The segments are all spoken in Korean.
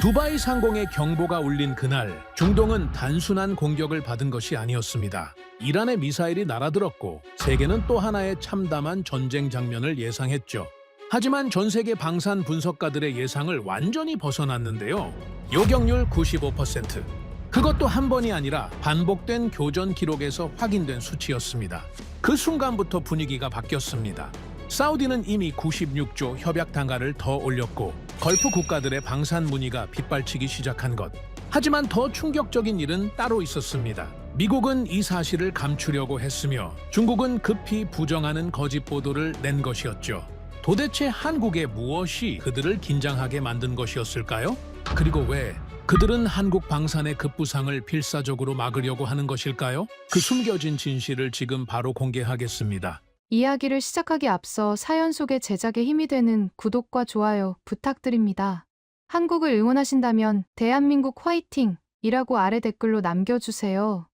두바이 상공에 경보가 울린 그날, 중동은 단순한 공격을 받은 것이 아니었습니다. 이란의 미사일이 날아들었고 세계는 또 하나의 참담한 전쟁 장면을 예상했죠. 하지만 전 세계 방산 분석가들의 예상을 완전히 벗어났는데요. 요격률 95%. 그것도 한 번이 아니라 반복된 교전 기록에서 확인된 수치였습니다. 그 순간부터 분위기가 바뀌었습니다. 사우디는 이미 96조 협약 단가를 더 올렸고 걸프 국가들의 방산 문의가 빗발치기 시작한 것. 하지만 더 충격적인 일은 따로 있었습니다. 미국은 이 사실을 감추려고 했으며 중국은 급히 부정하는 거짓 보도를 낸 것이었죠. 도대체 한국의 무엇이 그들을 긴장하게 만든 것이었을까요? 그리고 왜 그들은 한국 방산의 급부상을 필사적으로 막으려고 하는 것일까요? 그 숨겨진 진실을 지금 바로 공개하겠습니다. 이야기를 시작하기 앞서 사연 속의 제작에 힘이 되는 구독과 좋아요 부탁드립니다. 한국을 응원하신다면 대한민국 화이팅이라고 아래 댓글로 남겨주세요.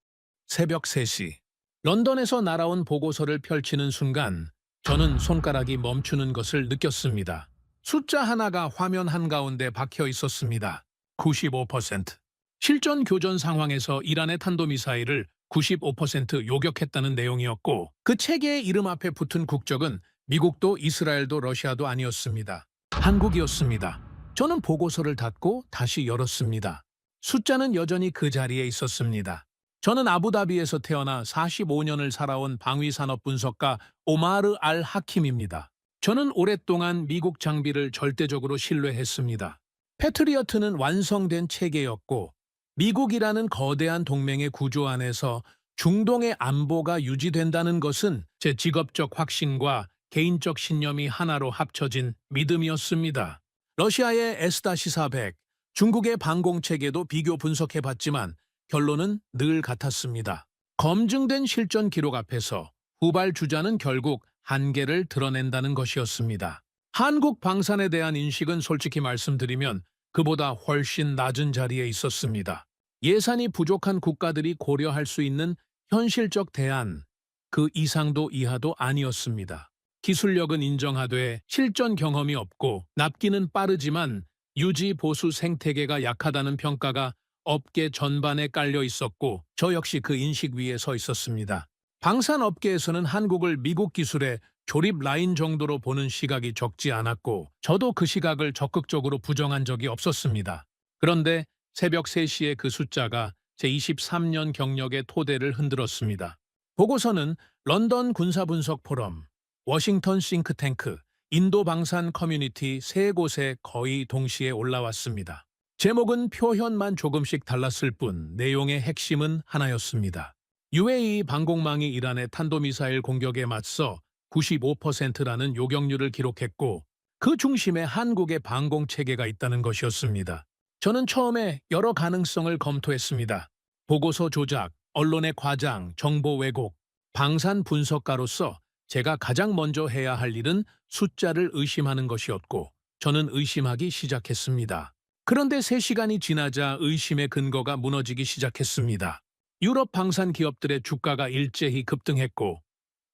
새벽 3시. 런던에서 날아온 보고서를 펼치는 순간 저는 손가락이 멈추는 것을 느꼈습니다. 숫자 하나가 화면 한가운데 박혀 있었습니다. 95%. 실전 교전 상황에서 이란의 탄도미사일을 95% 요격했다는 내용이었고 그 체계의 이름 앞에 붙은 국적은 미국도 이스라엘도 러시아도 아니었습니다. 한국이었습니다. 저는 보고서를 닫고 다시 열었습니다. 숫자는 여전히 그 자리에 있었습니다. 저는 아부다비에서 태어나 45년을 살아온 방위산업 분석가 오마르 알 하킴입니다. 저는 오랫동안 미국 장비를 절대적으로 신뢰했습니다. 패트리어트는 완성된 체계였고 미국이라는 거대한 동맹의 구조 안에서 중동의 안보가 유지된다는 것은 제 직업적 확신과 개인적 신념이 하나로 합쳐진 믿음이었습니다. 러시아의 S-400, 중국의 방공체계도 비교 분석해봤지만 결론은 늘 같았습니다. 검증된 실전 기록 앞에서 후발 주자는 결국 한계를 드러낸다는 것이었습니다. 한국 방산에 대한 인식은 솔직히 말씀드리면 그보다 훨씬 낮은 자리에 있었습니다. 예산이 부족한 국가들이 고려할 수 있는 현실적 대안, 그 이상도 이하도 아니었습니다. 기술력은 인정하되 실전 경험이 없고 납기는 빠르지만 유지 보수 생태계가 약하다는 평가가 업계 전반에 깔려 있었고 저 역시 그 인식 위에 서 있었습니다. 방산업계에서는 한국을 미국 기술의 조립 라인 정도로 보는 시각이 적지 않았고 저도 그 시각을 적극적으로 부정한 적이 없었습니다. 그런데 새벽 3시에 그 숫자가 제 23년 경력의 토대를 흔들었습니다. 보고서는 런던 군사분석 포럼, 워싱턴 싱크탱크, 인도 방산 커뮤니티 세 곳에 거의 동시에 올라왔습니다. 제목은 표현만 조금씩 달랐을 뿐 내용의 핵심은 하나였습니다. UAE 방공망이 이란의 탄도미사일 공격에 맞서 95%라는 요격률을 기록했고 그 중심에 한국의 방공체계가 있다는 것이었습니다. 저는 처음에 여러 가능성을 검토했습니다. 보고서 조작, 언론의 과장, 정보 왜곡, 방산 분석가로서 제가 가장 먼저 해야 할 일은 숫자를 의심하는 것이었고 저는 의심하기 시작했습니다. 그런데 3시간이 지나자 의심의 근거가 무너지기 시작했습니다. 유럽 방산 기업들의 주가가 일제히 급등했고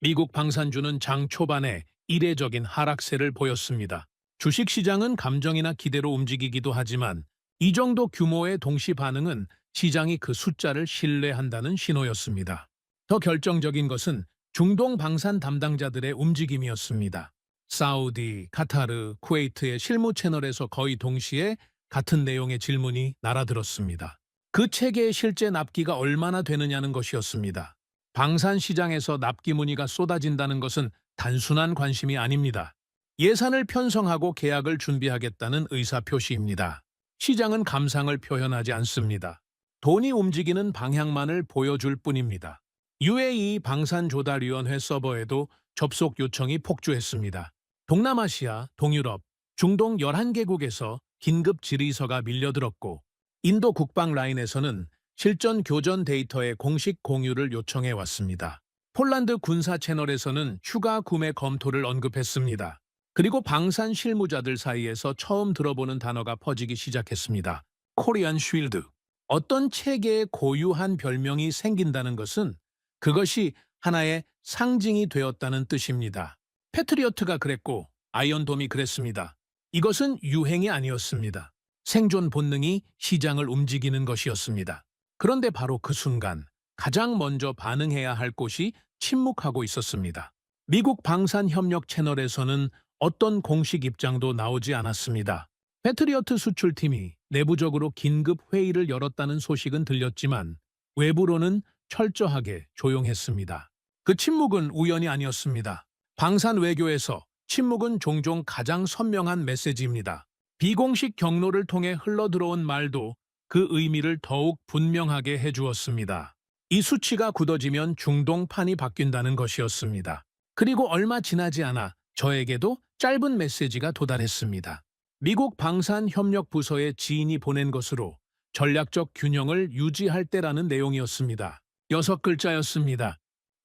미국 방산주는 장 초반에 이례적인 하락세를 보였습니다. 주식시장은 감정이나 기대로 움직이기도 하지만 이 정도 규모의 동시 반응은 시장이 그 숫자를 신뢰한다는 신호였습니다. 더 결정적인 것은 중동 방산 담당자들의 움직임이었습니다. 사우디, 카타르, 쿠웨이트의 실무 채널에서 거의 동시에 같은 내용의 질문이 날아들었습니다. 그 체계의 실제 납기가 얼마나 되느냐는 것이었습니다. 방산 시장에서 납기 문의가 쏟아진다는 것은 단순한 관심이 아닙니다. 예산을 편성하고 계약을 준비하겠다는 의사표시입니다. 시장은 감상을 표현하지 않습니다. 돈이 움직이는 방향만을 보여줄 뿐입니다. UAE 방산조달위원회 서버에도 접속 요청이 폭주했습니다. 동남아시아, 동유럽, 중동 11개국에서 긴급 질의서가 밀려들었고 인도 국방 라인에서는 실전 교전 데이터의 공식 공유를 요청해 왔습니다. 폴란드 군사 채널에서는 추가 구매 검토를 언급했습니다. 그리고 방산 실무자들 사이에서 처음 들어보는 단어가 퍼지기 시작했습니다. 코리안 쉴드. 어떤 체계의 고유한 별명이 생긴다는 것은 그것이 하나의 상징이 되었다는 뜻입니다. 패트리어트가 그랬고 아이언돔이 그랬습니다. 이것은 유행이 아니었습니다. 생존 본능이 시장을 움직이는 것이었습니다. 그런데 바로 그 순간 가장 먼저 반응해야 할 곳이 침묵하고 있었습니다. 미국 방산협력 채널에서는 어떤 공식 입장도 나오지 않았습니다. 패트리어트 수출팀이 내부적으로 긴급 회의를 열었다는 소식은 들렸지만 외부로는 철저하게 조용했습니다. 그 침묵은 우연이 아니었습니다. 방산 외교에서 침묵은 종종 가장 선명한 메시지입니다. 비공식 경로를 통해 흘러들어온 말도 그 의미를 더욱 분명하게 해주었습니다. 이 수치가 굳어지면 중동판이 바뀐다는 것이었습니다. 그리고 얼마 지나지 않아 저에게도 짧은 메시지가 도달했습니다. 미국 방산협력부서의 지인이 보낸 것으로 전략적 균형을 유지할 때라는 내용이었습니다. 6글자였습니다.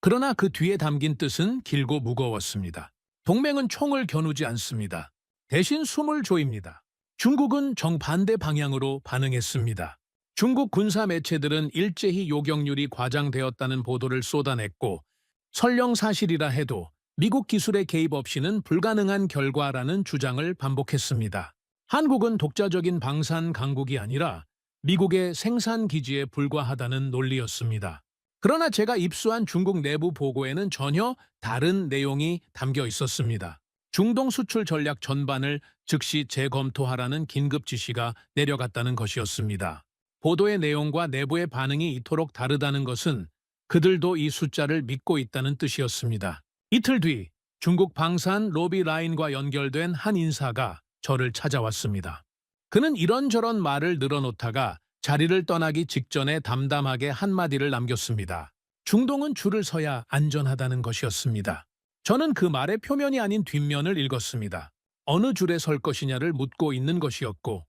그러나 그 뒤에 담긴 뜻은 길고 무거웠습니다. 동맹은 총을 겨누지 않습니다. 대신 숨을 조입니다. 중국은 정반대 방향으로 반응했습니다. 중국 군사 매체들은 일제히 요격률이 과장되었다는 보도를 쏟아냈고 설령 사실이라 해도 미국 기술의 개입 없이는 불가능한 결과라는 주장을 반복했습니다. 한국은 독자적인 방산 강국이 아니라 미국의 생산 기지에 불과하다는 논리였습니다. 그러나 제가 입수한 중국 내부 보고에는 전혀 다른 내용이 담겨 있었습니다. 중동 수출 전략 전반을 즉시 재검토하라는 긴급 지시가 내려갔다는 것이었습니다. 보도의 내용과 내부의 반응이 이토록 다르다는 것은 그들도 이 숫자를 믿고 있다는 뜻이었습니다. 이틀 뒤 중국 방산 로비 라인과 연결된 한 인사가 저를 찾아왔습니다. 그는 이런저런 말을 늘어놓다가 자리를 떠나기 직전에 담담하게 한마디를 남겼습니다. 중동은 줄을 서야 안전하다는 것이었습니다. 저는 그 말의 표면이 아닌 뒷면을 읽었습니다. 어느 줄에 설 것이냐를 묻고 있는 것이었고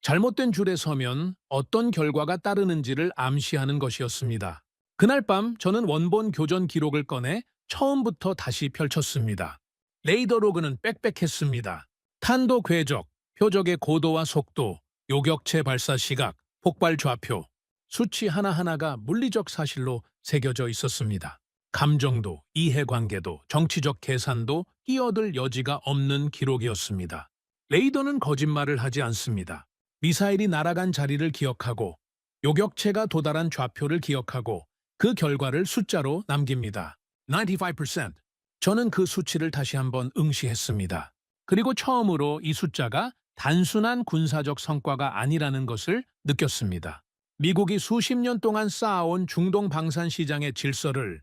잘못된 줄에 서면 어떤 결과가 따르는지를 암시하는 것이었습니다. 그날 밤 저는 원본 교전 기록을 꺼내 처음부터 다시 펼쳤습니다. 레이더 로그는 빽빽했습니다. 탄도 궤적, 표적의 고도와 속도, 요격체 발사 시각, 폭발 좌표, 수치 하나하나가 물리적 사실로 새겨져 있었습니다. 감정도, 이해관계도, 정치적 계산도 끼어들 여지가 없는 기록이었습니다. 레이더는 거짓말을 하지 않습니다. 미사일이 날아간 자리를 기억하고 요격체가 도달한 좌표를 기억하고 그 결과를 숫자로 남깁니다. 95%. 저는 그 수치를 다시 한번 응시했습니다. 그리고 처음으로 이 숫자가 단순한 군사적 성과가 아니라는 것을 느꼈습니다. 미국이 수십 년 동안 쌓아온 중동 방산 시장의 질서를,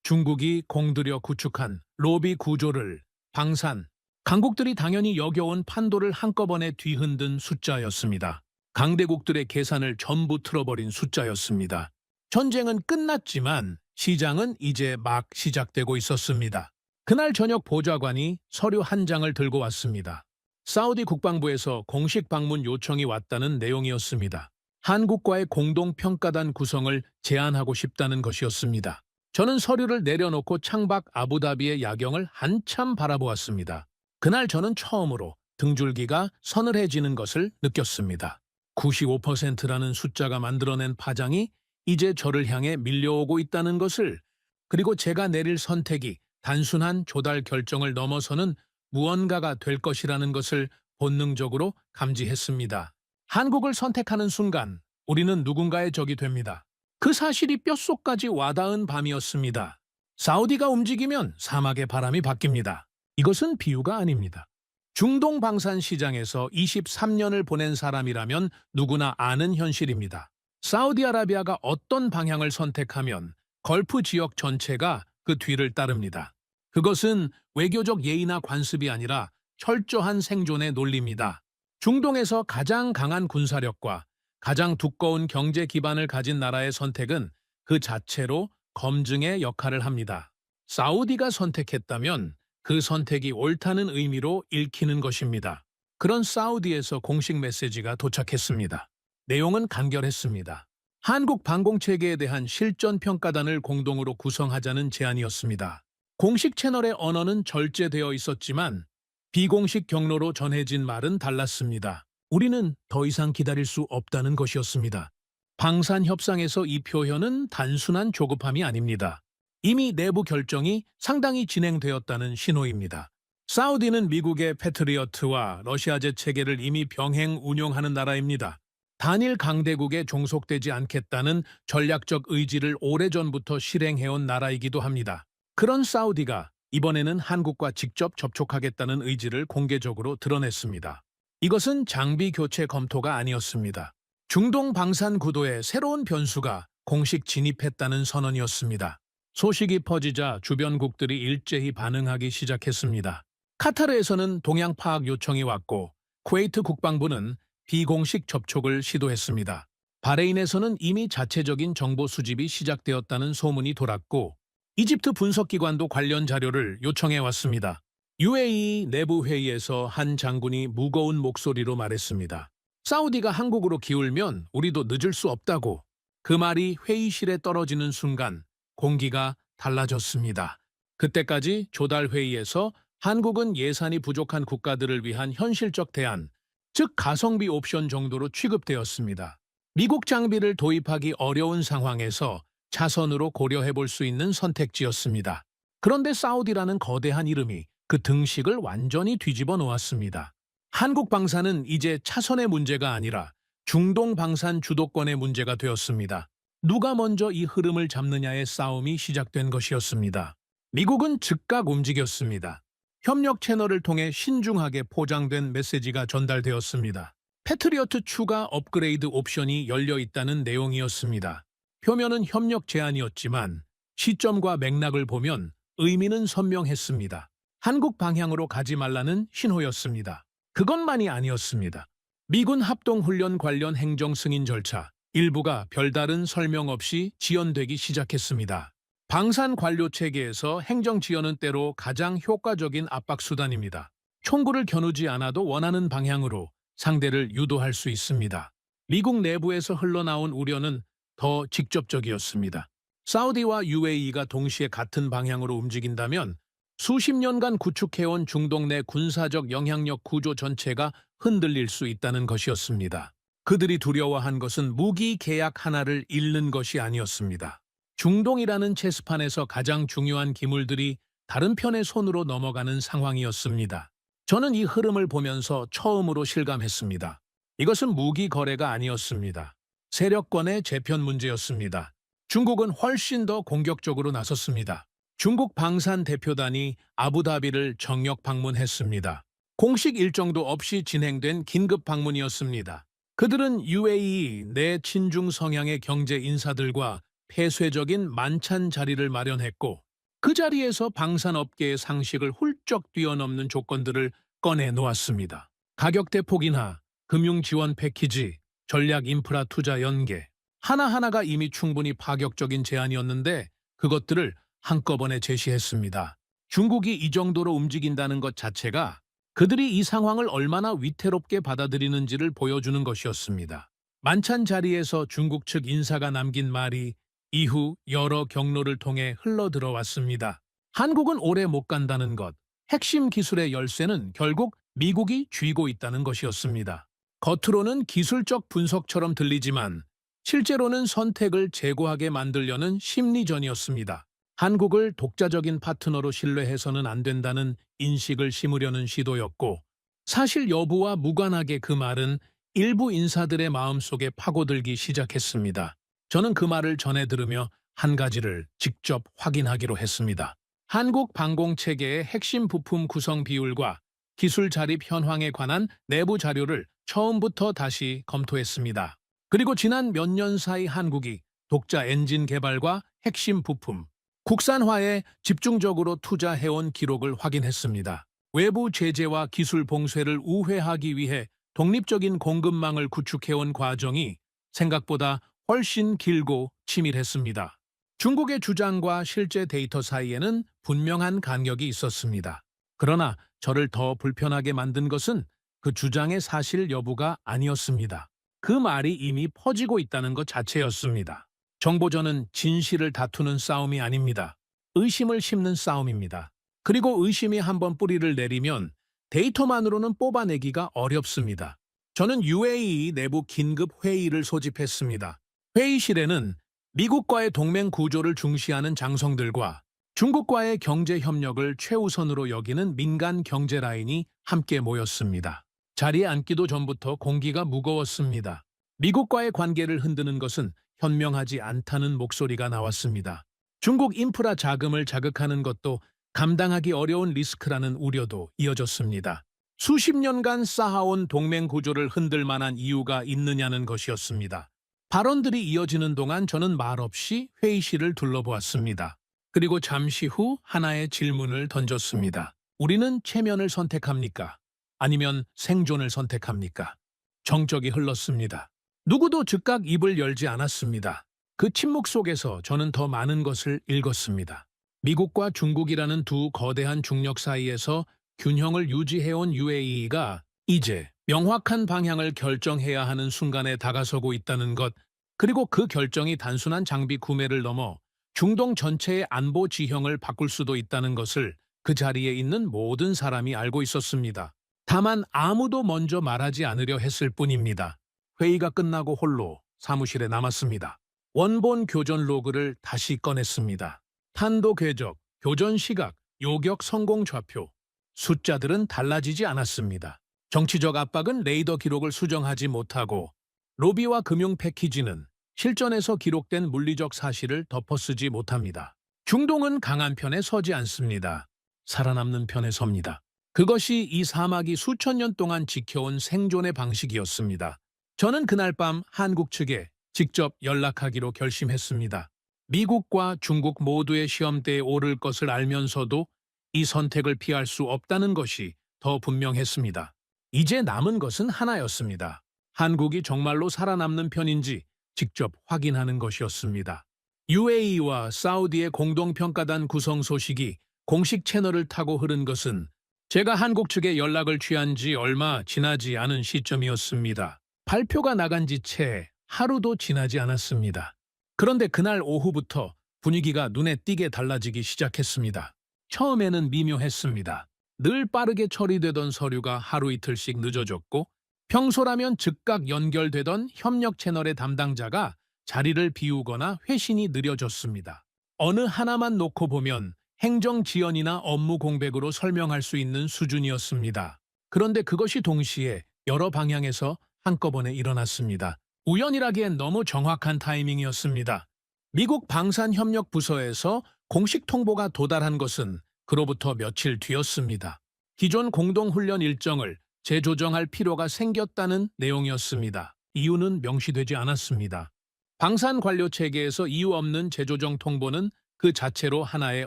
중국이 공들여 구축한 로비 구조를, 방산, 강국들이 당연히 여겨온 판도를 한꺼번에 뒤흔든 숫자였습니다. 강대국들의 계산을 전부 틀어버린 숫자였습니다. 전쟁은 끝났지만 시장은 이제 막 시작되고 있었습니다. 그날 저녁 보좌관이 서류 한 장을 들고 왔습니다. 사우디 국방부에서 공식 방문 요청이 왔다는 내용이었습니다. 한국과의 공동평가단 구성을 제안하고 싶다는 것이었습니다. 저는 서류를 내려놓고 창밖 아부다비의 야경을 한참 바라보았습니다. 그날 저는 처음으로 등줄기가 서늘해지는 것을 느꼈습니다. 95%라는 숫자가 만들어낸 파장이 이제 저를 향해 밀려오고 있다는 것을, 그리고 제가 내릴 선택이 단순한 조달 결정을 넘어서는 무언가가 될 것이라는 것을 본능적으로 감지했습니다. 한국을 선택하는 순간 우리는 누군가의 적이 됩니다. 그 사실이 뼛속까지 와닿은 밤이었습니다. 사우디가 움직이면 사막의 바람이 바뀝니다. 이것은 비유가 아닙니다. 중동 방산 시장에서 23년을 보낸 사람이라면 누구나 아는 현실입니다. 사우디아라비아가 어떤 방향을 선택하면 걸프 지역 전체가 그 뒤를 따릅니다. 그것은 외교적 예의나 관습이 아니라 철저한 생존의 논리입니다. 중동에서 가장 강한 군사력과 가장 두꺼운 경제 기반을 가진 나라의 선택은 그 자체로 검증의 역할을 합니다. 사우디가 선택했다면 그 선택이 옳다는 의미로 읽히는 것입니다. 그런 사우디에서 공식 메시지가 도착했습니다. 내용은 간결했습니다. 한국 방공체계에 대한 실전평가단을 공동으로 구성하자는 제안이었습니다. 공식 채널의 언어는 절제되어 있었지만 비공식 경로로 전해진 말은 달랐습니다. 우리는 더 이상 기다릴 수 없다는 것이었습니다. 방산 협상에서 이 표현은 단순한 조급함이 아닙니다. 이미 내부 결정이 상당히 진행되었다는 신호입니다. 사우디는 미국의 패트리어트와 러시아제 체계를 이미 병행 운용하는 나라입니다. 단일 강대국에 종속되지 않겠다는 전략적 의지를 오래전부터 실행해온 나라이기도 합니다. 그런 사우디가 이번에는 한국과 직접 접촉하겠다는 의지를 공개적으로 드러냈습니다. 이것은 장비 교체 검토가 아니었습니다. 중동 방산 구도에 새로운 변수가 공식 진입했다는 선언이었습니다. 소식이 퍼지자 주변국들이 일제히 반응하기 시작했습니다. 카타르에서는 동향 파악 요청이 왔고 쿠웨이트 국방부는 비공식 접촉을 시도했습니다. 바레인에서는 이미 자체적인 정보 수집이 시작되었다는 소문이 돌았고 이집트 분석기관도 관련 자료를 요청해 왔습니다. UAE 내부 회의에서 한 장군이 무거운 목소리로 말했습니다. 사우디가 한국으로 기울면 우리도 늦을 수 없다고. 그 말이 회의실에 떨어지는 순간 공기가 달라졌습니다. 그때까지 조달 회의에서 한국은 예산이 부족한 국가들을 위한 현실적 대안, 즉 가성비 옵션 정도로 취급되었습니다. 미국 장비를 도입하기 어려운 상황에서 차선으로 고려해 볼 수 있는 선택지였습니다. 그런데 사우디라는 거대한 이름이 그 등식을 완전히 뒤집어 놓았습니다. 한국 방산은 이제 차선의 문제가 아니라 중동 방산 주도권의 문제가 되었습니다. 누가 먼저 이 흐름을 잡느냐의 싸움이 시작된 것이었습니다. 미국은 즉각 움직였습니다. 협력 채널을 통해 신중하게 포장된 메시지가 전달되었습니다. 패트리어트 추가 업그레이드 옵션이 열려 있다는 내용이었습니다. 표면은 협력 제안이었지만 시점과 맥락을 보면 의미는 선명했습니다. 한국 방향으로 가지 말라는 신호였습니다. 그것만이 아니었습니다. 미군 합동훈련 관련 행정 승인 절차, 일부가 별다른 설명 없이 지연되기 시작했습니다. 방산 관료 체계에서 행정 지연은 때로 가장 효과적인 압박 수단입니다. 총구를 겨누지 않아도 원하는 방향으로 상대를 유도할 수 있습니다. 미국 내부에서 흘러나온 우려는 더 직접적이었습니다. 사우디와 UAE가 동시에 같은 방향으로 움직인다면 수십 년간 구축해온 중동 내 군사적 영향력 구조 전체가 흔들릴 수 있다는 것이었습니다. 그들이 두려워한 것은 무기 계약 하나를 잃는 것이 아니었습니다. 중동이라는 체스판에서 가장 중요한 기물들이 다른 편의 손으로 넘어가는 상황이었습니다. 저는 이 흐름을 보면서 처음으로 실감했습니다. 이것은 무기 거래가 아니었습니다. 세력권의 재편 문제였습니다. 중국은 훨씬 더 공격적으로 나섰습니다. 중국 방산 대표단이 아부다비를 정력 방문했습니다. 공식 일정도 없이 진행된 긴급 방문이었습니다. 그들은 UAE 내 친중 성향의 경제 인사들과 폐쇄적인 만찬 자리를 마련했고 그 자리에서 방산업계의 상식을 훌쩍 뛰어넘는 조건들을 꺼내 놓았습니다. 가격대 폭인하, 금융 지원 패키지, 전략 인프라 투자 연계, 하나하나가 이미 충분히 파격적인 제안이었는데 그것들을 한꺼번에 제시했습니다. 중국이 이 정도로 움직인다는 것 자체가 그들이 이 상황을 얼마나 위태롭게 받아들이는지를 보여주는 것이었습니다. 만찬 자리에서 중국 측 인사가 남긴 말이 이후 여러 경로를 통해 흘러들어왔습니다. 한국은 오래 못 간다는 것, 핵심 기술의 열쇠는 결국 미국이 쥐고 있다는 것이었습니다. 겉으로는 기술적 분석처럼 들리지만 실제로는 선택을 제고하게 만들려는 심리전이었습니다. 한국을 독자적인 파트너로 신뢰해서는 안 된다는 인식을 심으려는 시도였고 사실 여부와 무관하게 그 말은 일부 인사들의 마음속에 파고들기 시작했습니다. 저는 그 말을 전해 들으며 한 가지를 직접 확인하기로 했습니다. 한국 방공체계의 핵심 부품 구성 비율과 기술 자립 현황에 관한 내부 자료를 처음부터 다시 검토했습니다. 그리고 지난 몇 년 사이 한국이 독자 엔진 개발과 핵심 부품, 국산화에 집중적으로 투자해온 기록을 확인했습니다. 외부 제재와 기술 봉쇄를 우회하기 위해 독립적인 공급망을 구축해온 과정이 생각보다 훨씬 길고 치밀했습니다. 중국의 주장과 실제 데이터 사이에는 분명한 간격이 있었습니다. 그러나 저를 더 불편하게 만든 것은 그 주장의 사실 여부가 아니었습니다. 그 말이 이미 퍼지고 있다는 것 자체였습니다. 정보전은 진실을 다투는 싸움이 아닙니다. 의심을 심는 싸움입니다. 그리고 의심이 한번 뿌리를 내리면 데이터만으로는 뽑아내기가 어렵습니다. 저는 UAE 내부 긴급 회의를 소집했습니다. 회의실에는 미국과의 동맹 구조를 중시하는 장성들과 중국과의 경제 협력을 최우선으로 여기는 민간 경제 라인이 함께 모였습니다. 자리에 앉기도 전부터 공기가 무거웠습니다. 미국과의 관계를 흔드는 것은 현명하지 않다는 목소리가 나왔습니다. 중국 인프라 자금을 자극하는 것도 감당하기 어려운 리스크라는 우려도 이어졌습니다. 수십 년간 쌓아온 동맹 구조를 흔들 만한 이유가 있느냐는 것이었습니다. 발언들이 이어지는 동안 저는 말없이 회의실을 둘러보았습니다. 그리고 잠시 후 하나의 질문을 던졌습니다. 우리는 체면을 선택합니까? 아니면 생존을 선택합니까? 정적이 흘렀습니다. 누구도 즉각 입을 열지 않았습니다. 그 침묵 속에서 저는 더 많은 것을 읽었습니다. 미국과 중국이라는 두 거대한 중력 사이에서 균형을 유지해온 UAE가 이제 명확한 방향을 결정해야 하는 순간에 다가서고 있다는 것, 그리고 그 결정이 단순한 장비 구매를 넘어 중동 전체의 안보 지형을 바꿀 수도 있다는 것을 그 자리에 있는 모든 사람이 알고 있었습니다. 다만 아무도 먼저 말하지 않으려 했을 뿐입니다. 회의가 끝나고 홀로 사무실에 남았습니다. 원본 교전 로그를 다시 꺼냈습니다. 탄도 궤적, 교전 시각, 요격 성공 좌표. 숫자들은 달라지지 않았습니다. 정치적 압박은 레이더 기록을 수정하지 못하고 로비와 금융 패키지는 실전에서 기록된 물리적 사실을 덮어쓰지 못합니다. 중동은 강한 편에 서지 않습니다. 살아남는 편에 섭니다. 그것이 이 사막이 수천 년 동안 지켜온 생존의 방식이었습니다. 저는 그날 밤 한국 측에 직접 연락하기로 결심했습니다. 미국과 중국 모두의 시험대에 오를 것을 알면서도 이 선택을 피할 수 없다는 것이 더 분명했습니다. 이제 남은 것은 하나였습니다. 한국이 정말로 살아남는 편인지 직접 확인하는 것이었습니다. UAE와 사우디의 공동평가단 구성 소식이 공식 채널을 타고 흐른 것은 제가 한국 측에 연락을 취한 지 얼마 지나지 않은 시점이었습니다. 발표가 나간 지 채 하루도 지나지 않았습니다. 그런데 그날 오후부터 분위기가 눈에 띄게 달라지기 시작했습니다. 처음에는 미묘했습니다. 늘 빠르게 처리되던 서류가 하루 이틀씩 늦어졌고 평소라면 즉각 연결되던 협력 채널의 담당자가 자리를 비우거나 회신이 느려졌습니다. 어느 하나만 놓고 보면 행정 지연이나 업무 공백으로 설명할 수 있는 수준이었습니다. 그런데 그것이 동시에 여러 방향에서 한꺼번에 일어났습니다. 우연이라기엔 너무 정확한 타이밍이었습니다. 미국 방산협력부서에서 공식 통보가 도달한 것은 그로부터 며칠 뒤였습니다. 기존 공동훈련 일정을 재조정할 필요가 생겼다는 내용이었습니다. 이유는 명시되지 않았습니다. 방산 관료 체계에서 이유 없는 재조정 통보는 그 자체로 하나의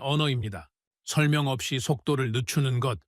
언어입니다. 설명 없이 속도를 늦추는 것,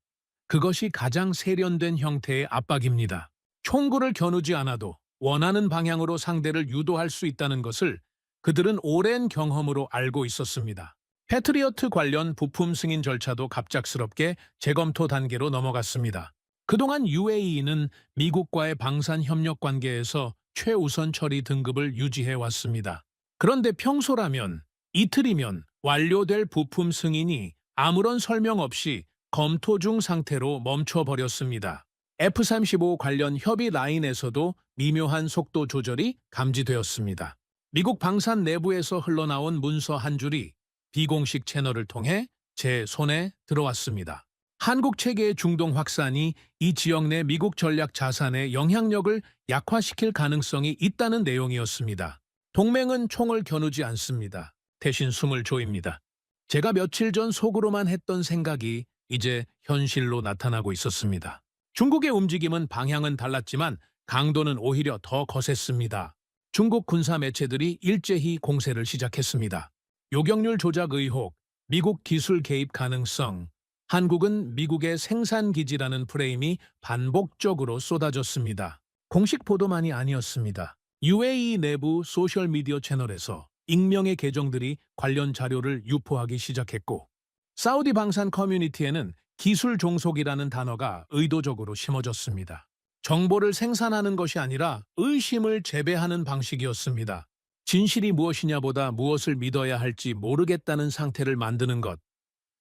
그것이 가장 세련된 형태의 압박입니다. 총구를 겨누지 않아도 원하는 방향으로 상대를 유도할 수 있다는 것을 그들은 오랜 경험으로 알고 있었습니다. 패트리어트 관련 부품 승인 절차도 갑작스럽게 재검토 단계로 넘어갔습니다. 그동안 UAE는 미국과의 방산 협력 관계에서 최우선 처리 등급을 유지해 왔습니다. 그런데 평소라면 이틀이면 완료될 부품 승인이 아무런 설명 없이 검토 중 상태로 멈춰버렸습니다. F-35 관련 협의 라인에서도 미묘한 속도 조절이 감지되었습니다. 미국 방산 내부에서 흘러나온 문서 한 줄이 비공식 채널을 통해 제 손에 들어왔습니다. 한국 체계의 중동 확산이 이 지역 내 미국 전략 자산의 영향력을 약화시킬 가능성이 있다는 내용이었습니다. 동맹은 총을 겨누지 않습니다. 대신 숨을 조입니다. 제가 며칠 전 속으로만 했던 생각이 이제 현실로 나타나고 있었습니다. 중국의 움직임은 방향은 달랐지만 강도는 오히려 더 거셌습니다. 중국 군사 매체들이 일제히 공세를 시작했습니다. 요격률 조작 의혹, 미국 기술 개입 가능성, 한국은 미국의 생산기지라는 프레임이 반복적으로 쏟아졌습니다. 공식 보도만이 아니었습니다. UAE 내부 소셜미디어 채널에서 익명의 계정들이 관련 자료를 유포하기 시작했고 사우디 방산 커뮤니티에는 기술 종속이라는 단어가 의도적으로 심어졌습니다. 정보를 생산하는 것이 아니라 의심을 재배하는 방식이었습니다. 진실이 무엇이냐보다 무엇을 믿어야 할지 모르겠다는 상태를 만드는 것.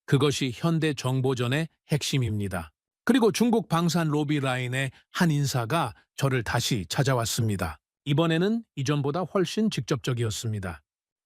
그것이 현대 정보전의 핵심입니다. 그리고 중국 방산 로비 라인의 한 인사가 저를 다시 찾아왔습니다. 이번에는 이전보다 훨씬 직접적이었습니다.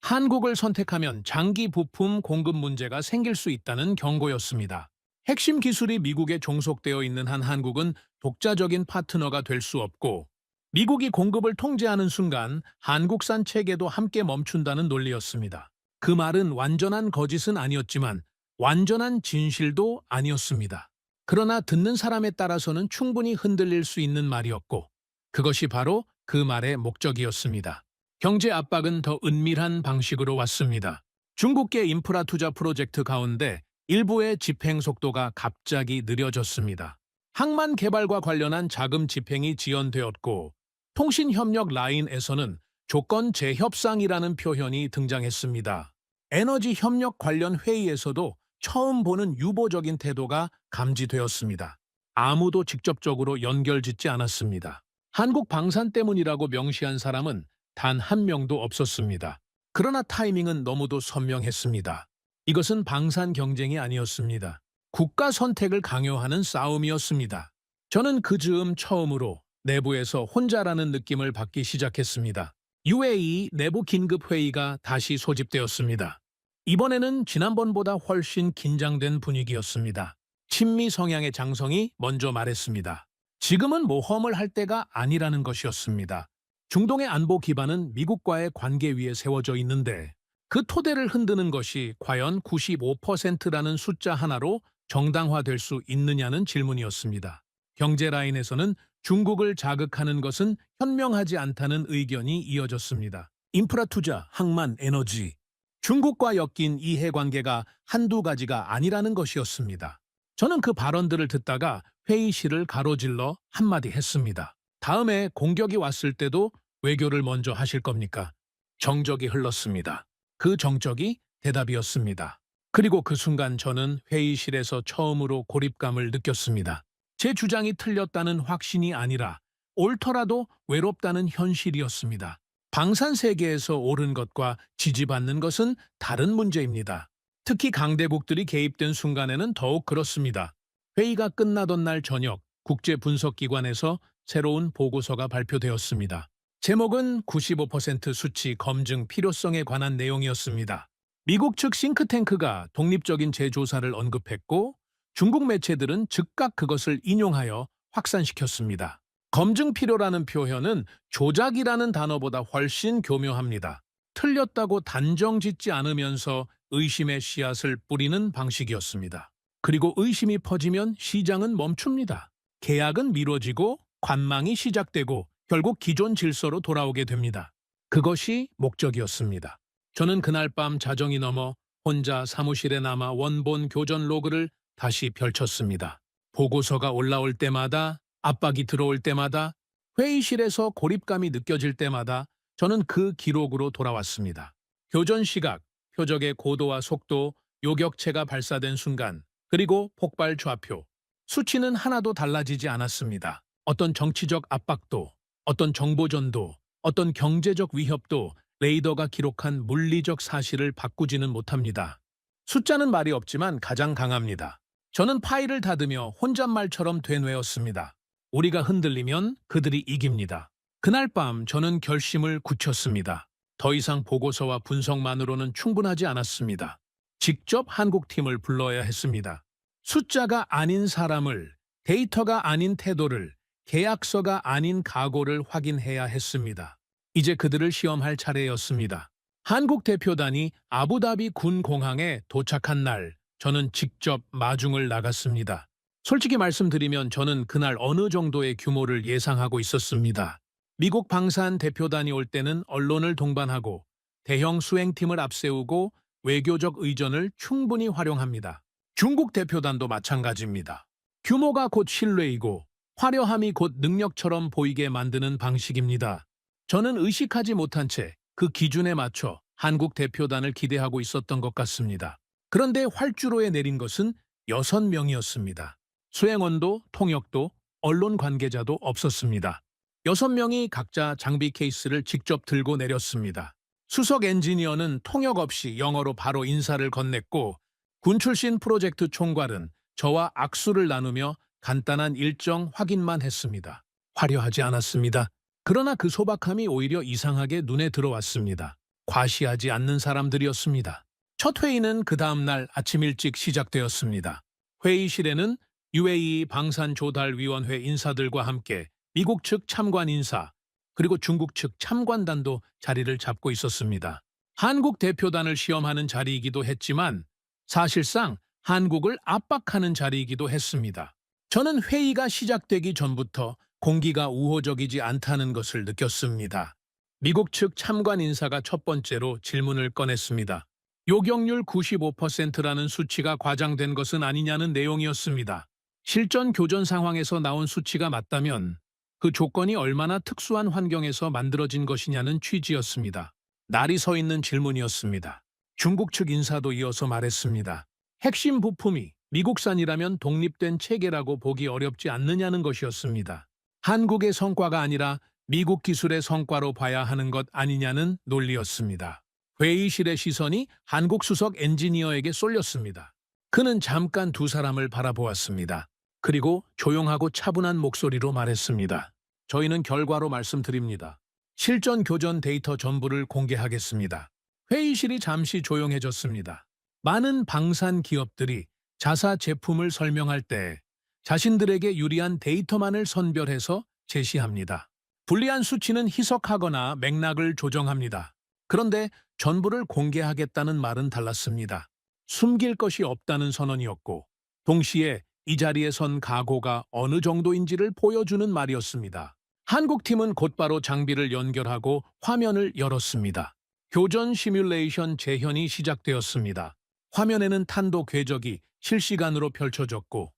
한국을 선택하면 장기 부품 공급 문제가 생길 수 있다는 경고였습니다. 핵심 기술이 미국에 종속되어 있는 한 한국은 독자적인 파트너가 될 수 없고 미국이 공급을 통제하는 순간 한국산 체계도 함께 멈춘다는 논리였습니다. 그 말은 완전한 거짓은 아니었지만 완전한 진실도 아니었습니다. 그러나 듣는 사람에 따라서는 충분히 흔들릴 수 있는 말이었고 그것이 바로 그 말의 목적이었습니다. 경제 압박은 더 은밀한 방식으로 왔습니다. 중국계 인프라 투자 프로젝트 가운데 일부의 집행 속도가 갑자기 느려졌습니다. 항만 개발과 관련한 자금 집행이 지연되었고 통신협력 라인에서는 조건 재협상이라는 표현이 등장했습니다. 에너지 협력 관련 회의에서도 처음 보는 유보적인 태도가 감지되었습니다. 아무도 직접적으로 연결짓지 않았습니다. 한국 방산 때문이라고 명시한 사람은 단 한 명도 없었습니다. 그러나 타이밍은 너무도 선명했습니다. 이것은 방산 경쟁이 아니었습니다. 국가 선택을 강요하는 싸움이었습니다. 저는 그 즈음 처음으로 내부에서 혼자라는 느낌을 받기 시작했습니다. UAE 내부 긴급 회의가 다시 소집되었습니다. 이번에는 지난번보다 훨씬 긴장된 분위기였습니다. 친미 성향의 장성이 먼저 말했습니다. 지금은 모험을 할 때가 아니라는 것이었습니다. 중동의 안보 기반은 미국과의 관계 위에 세워져 있는데 그 토대를 흔드는 것이 과연 95%라는 숫자 하나로 정당화될 수 있느냐는 질문이었습니다. 경제 라인에서는 중국을 자극하는 것은 현명하지 않다는 의견이 이어졌습니다. 인프라 투자, 항만, 에너지. 중국과 엮인 이해관계가 한두 가지가 아니라는 것이었습니다. 저는 그 발언들을 듣다가 회의실을 가로질러 한마디 했습니다. 다음에 공격이 왔을 때도 외교를 먼저 하실 겁니까? 정적이 흘렀습니다. 그 정적이 대답이었습니다. 그리고 그 순간 저는 회의실에서 처음으로 고립감을 느꼈습니다. 제 주장이 틀렸다는 확신이 아니라 옳더라도 외롭다는 현실이었습니다. 방산 세계에서 옳은 것과 지지받는 것은 다른 문제입니다. 특히 강대국들이 개입된 순간에는 더욱 그렇습니다. 회의가 끝나던 날 저녁 국제분석기관에서 새로운 보고서가 발표되었습니다. 제목은 95% 수치 검증 필요성에 관한 내용이었습니다. 미국 측 싱크탱크가 독립적인 재조사를 언급했고 중국 매체들은 즉각 그것을 인용하여 확산시켰습니다. 검증 필요라는 표현은 조작이라는 단어보다 훨씬 교묘합니다. 틀렸다고 단정짓지 않으면서 의심의 씨앗을 뿌리는 방식이었습니다. 그리고 의심이 퍼지면 시장은 멈춥니다. 계약은 미뤄지고 관망이 시작되고 결국 기존 질서로 돌아오게 됩니다. 그것이 목적이었습니다. 저는 그날 밤 자정이 넘어 혼자 사무실에 남아 원본 교전 로그를 다시 펼쳤습니다. 보고서가 올라올 때마다, 압박이 들어올 때마다, 회의실에서 고립감이 느껴질 때마다 저는 그 기록으로 돌아왔습니다. 교전 시각, 표적의 고도와 속도, 요격체가 발사된 순간, 그리고 폭발 좌표. 수치는 하나도 달라지지 않았습니다. 어떤 정치적 압박도, 어떤 정보전도, 어떤 경제적 위협도 레이더가 기록한 물리적 사실을 바꾸지는 못합니다. 숫자는 말이 없지만 가장 강합니다. 저는 파일을 닫으며 혼잣말처럼 되뇌었습니다. 우리가 흔들리면 그들이 이깁니다. 그날 밤 저는 결심을 굳혔습니다. 더 이상 보고서와 분석만으로는 충분하지 않았습니다. 직접 한국팀을 불러야 했습니다. 숫자가 아닌 사람을, 데이터가 아닌 태도를, 계약서가 아닌 각오를 확인해야 했습니다. 이제 그들을 시험할 차례였습니다. 한국 대표단이 아부다비 군 공항에 도착한 날, 저는 직접 마중을 나갔습니다. 솔직히 말씀드리면 저는 그날 어느 정도의 규모를 예상하고 있었습니다. 미국 방산 대표단이 올 때는 언론을 동반하고 대형 수행팀을 앞세우고 외교적 의전을 충분히 활용합니다. 중국 대표단도 마찬가지입니다. 규모가 곧 신뢰이고 화려함이 곧 능력처럼 보이게 만드는 방식입니다. 저는 의식하지 못한 채 그 기준에 맞춰 한국 대표단을 기대하고 있었던 것 같습니다. 그런데 활주로에 내린 것은 6명이었습니다. 수행원도 통역도 언론 관계자도 없었습니다. 6명이 각자 장비 케이스를 직접 들고 내렸습니다. 수석 엔지니어는 통역 없이 영어로 바로 인사를 건넸고 군 출신 프로젝트 총괄은 저와 악수를 나누며 간단한 일정 확인만 했습니다. 화려하지 않았습니다. 그러나 그 소박함이 오히려 이상하게 눈에 들어왔습니다. 과시하지 않는 사람들이었습니다. 첫 회의는 그 다음날 아침 일찍 시작되었습니다. 회의실에는 UAE 방산조달위원회 인사들과 함께 미국 측 참관 인사, 그리고 중국 측 참관단도 자리를 잡고 있었습니다. 한국 대표단을 시험하는 자리이기도 했지만 사실상 한국을 압박하는 자리이기도 했습니다. 저는 회의가 시작되기 전부터 공기가 우호적이지 않다는 것을 느꼈습니다. 미국 측 참관 인사가 첫 번째로 질문을 꺼냈습니다. 요격률 95%라는 수치가 과장된 것은 아니냐는 내용이었습니다. 실전 교전 상황에서 나온 수치가 맞다면 그 조건이 얼마나 특수한 환경에서 만들어진 것이냐는 취지였습니다. 날이 서 있는 질문이었습니다. 중국 측 인사도 이어서 말했습니다. 핵심 부품이 미국산이라면 독립된 체계라고 보기 어렵지 않느냐는 것이었습니다. 한국의 성과가 아니라 미국 기술의 성과로 봐야 하는 것 아니냐는 논리였습니다. 회의실의 시선이 한국 수석 엔지니어에게 쏠렸습니다. 그는 잠깐 두 사람을 바라보았습니다. 그리고 조용하고 차분한 목소리로 말했습니다. 저희는 결과로 말씀드립니다. 실전 교전 데이터 전부를 공개하겠습니다. 회의실이 잠시 조용해졌습니다. 많은 방산 기업들이 자사 제품을 설명할 때 자신들에게 유리한 데이터만을 선별해서 제시합니다. 불리한 수치는 희석하거나 맥락을 조정합니다. 그런데 전부를 공개하겠다는 말은 달랐습니다. 숨길 것이 없다는 선언이었고 동시에 이 자리에 선 각오가 어느 정도인지를 보여주는 말이었습니다. 한국팀은 곧바로 장비를 연결하고 화면을 열었습니다. 교전 시뮬레이션 재현이 시작되었습니다. 화면에는 탄도 궤적이 실시간으로 펼쳐졌고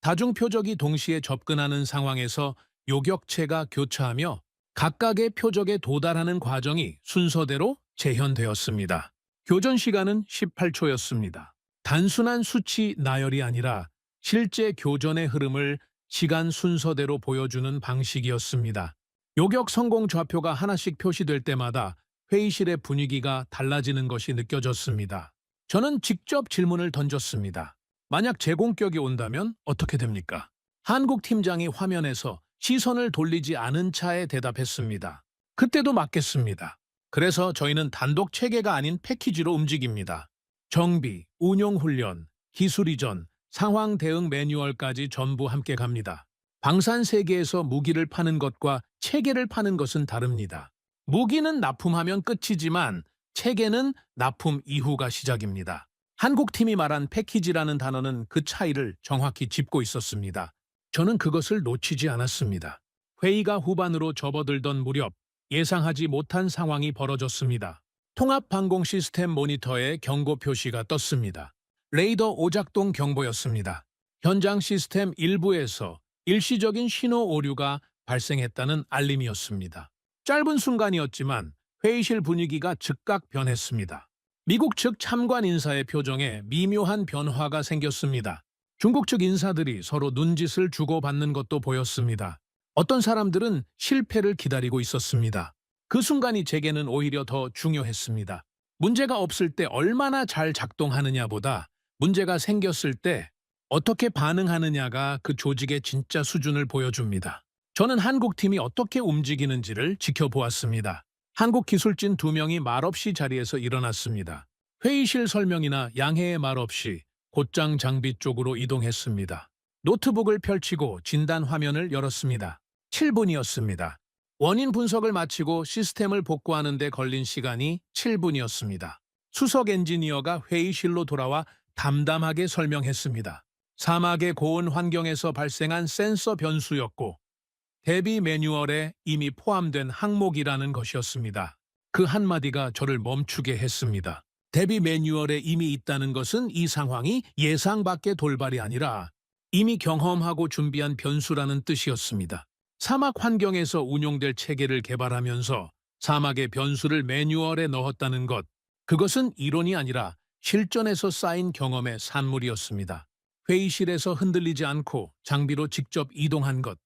다중 표적이 동시에 접근하는 상황에서 요격체가 교차하며 각각의 표적에 도달하는 과정이 순서대로 재현되었습니다. 교전 시간은 18초였습니다. 단순한 수치 나열이 아니라 실제 교전의 흐름을 시간 순서대로 보여주는 방식이었습니다. 요격 성공 좌표가 하나씩 표시될 때마다 회의실의 분위기가 달라지는 것이 느껴졌습니다. 저는 직접 질문을 던졌습니다. 만약 제공격이 온다면 어떻게 됩니까? 한국 팀장이 화면에서 시선을 돌리지 않은 차에 대답했습니다. 그때도 맞겠습니다. 그래서 저희는 단독 체계가 아닌 패키지로 움직입니다. 정비, 운용 훈련, 기술 이전, 상황 대응 매뉴얼까지 전부 함께 갑니다. 방산 세계에서 무기를 파는 것과 체계를 파는 것은 다릅니다. 무기는 납품하면 끝이지만 체계는 납품 이후가 시작입니다. 한국팀이 말한 패키지라는 단어는 그 차이를 정확히 짚고 있었습니다. 저는 그것을 놓치지 않았습니다. 회의가 후반으로 접어들던 무렵 예상하지 못한 상황이 벌어졌습니다. 통합 방공 시스템 모니터에 경고 표시가 떴습니다. 레이더 오작동 경보였습니다. 현장 시스템 일부에서 일시적인 신호 오류가 발생했다는 알림이었습니다. 짧은 순간이었지만 회의실 분위기가 즉각 변했습니다. 미국 측 참관 인사의 표정에 미묘한 변화가 생겼습니다. 중국 측 인사들이 서로 눈짓을 주고받는 것도 보였습니다. 어떤 사람들은 실패를 기다리고 있었습니다. 그 순간이 제게는 오히려 더 중요했습니다. 문제가 없을 때 얼마나 잘 작동하느냐보다 문제가 생겼을 때 어떻게 반응하느냐가 그 조직의 진짜 수준을 보여줍니다. 저는 한국팀이 어떻게 움직이는지를 지켜보았습니다. 한국 기술진 2명이 말없이 자리에서 일어났습니다. 회의실 설명이나 양해의 말 없이 곧장 장비 쪽으로 이동했습니다. 노트북을 펼치고 진단 화면을 열었습니다. 7분이었습니다. 원인 분석을 마치고 시스템을 복구하는 데 걸린 시간이 7분이었습니다. 수석 엔지니어가 회의실로 돌아와 담담하게 설명했습니다. 사막의 고온 환경에서 발생한 센서 변수였고 대비 매뉴얼에 이미 포함된 항목이라는 것이었습니다. 그 한마디가 저를 멈추게 했습니다. 대비 매뉴얼에 이미 있다는 것은 이 상황이 예상 밖의 돌발이 아니라 이미 경험하고 준비한 변수라는 뜻이었습니다. 사막 환경에서 운용될 체계를 개발하면서 사막의 변수를 매뉴얼에 넣었다는 것, 그것은 이론이 아니라 실전에서 쌓인 경험의 산물이었습니다. 회의실에서 흔들리지 않고 장비로 직접 이동한 것,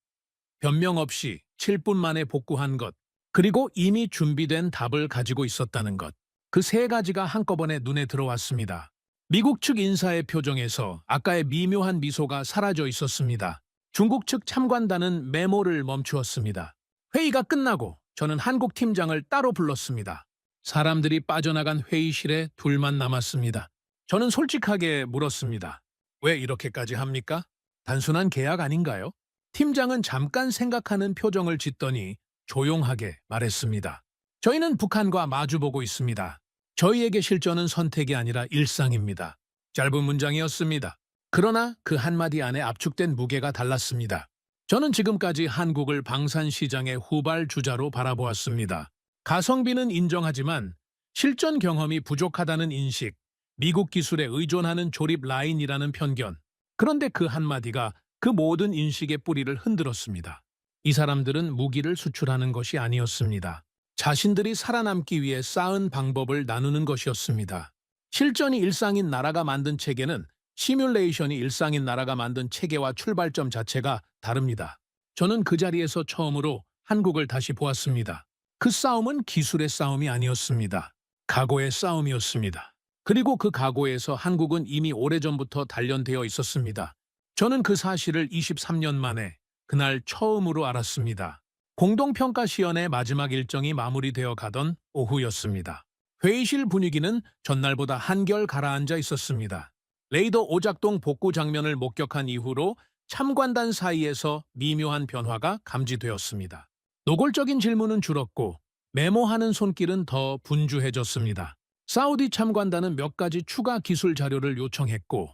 변명 없이 7분 만에 복구한 것, 그리고 이미 준비된 답을 가지고 있었다는 것. 그 세 가지가 한꺼번에 눈에 들어왔습니다. 미국 측 인사의 표정에서 아까의 미묘한 미소가 사라져 있었습니다. 중국 측 참관단은 메모를 멈추었습니다. 회의가 끝나고 저는 한국 팀장을 따로 불렀습니다. 사람들이 빠져나간 회의실에 둘만 남았습니다. 저는 솔직하게 물었습니다. 왜 이렇게까지 합니까? 단순한 계약 아닌가요? 팀장은 잠깐 생각하는 표정을 짓더니 조용하게 말했습니다. 저희는 북한과 마주보고 있습니다. 저희에게 실전은 선택이 아니라 일상입니다. 짧은 문장이었습니다. 그러나 그 한마디 안에 압축된 무게가 달랐습니다. 저는 지금까지 한국을 방산시장의 후발주자로 바라보았습니다. 가성비는 인정하지만 실전 경험이 부족하다는 인식, 미국 기술에 의존하는 조립 라인이라는 편견. 그런데 그 한마디가 그 모든 인식의 뿌리를 흔들었습니다. 이 사람들은 무기를 수출하는 것이 아니었습니다. 자신들이 살아남기 위해 쌓은 방법을 나누는 것이었습니다. 실전이 일상인 나라가 만든 체계는 시뮬레이션이 일상인 나라가 만든 체계와 출발점 자체가 다릅니다. 저는 그 자리에서 처음으로 한국을 다시 보았습니다. 그 싸움은 기술의 싸움이 아니었습니다. 각오의 싸움이었습니다. 그리고 그 각오에서 한국은 이미 오래전부터 단련되어 있었습니다. 저는 그 사실을 23년 만에 그날 처음으로 알았습니다. 공동평가 시연의 마지막 일정이 마무리되어 가던 오후였습니다. 회의실 분위기는 전날보다 한결 가라앉아 있었습니다. 레이더 오작동 복구 장면을 목격한 이후로 참관단 사이에서 미묘한 변화가 감지되었습니다. 노골적인 질문은 줄었고 메모하는 손길은 더 분주해졌습니다. 사우디 참관단은 몇 가지 추가 기술 자료를 요청했고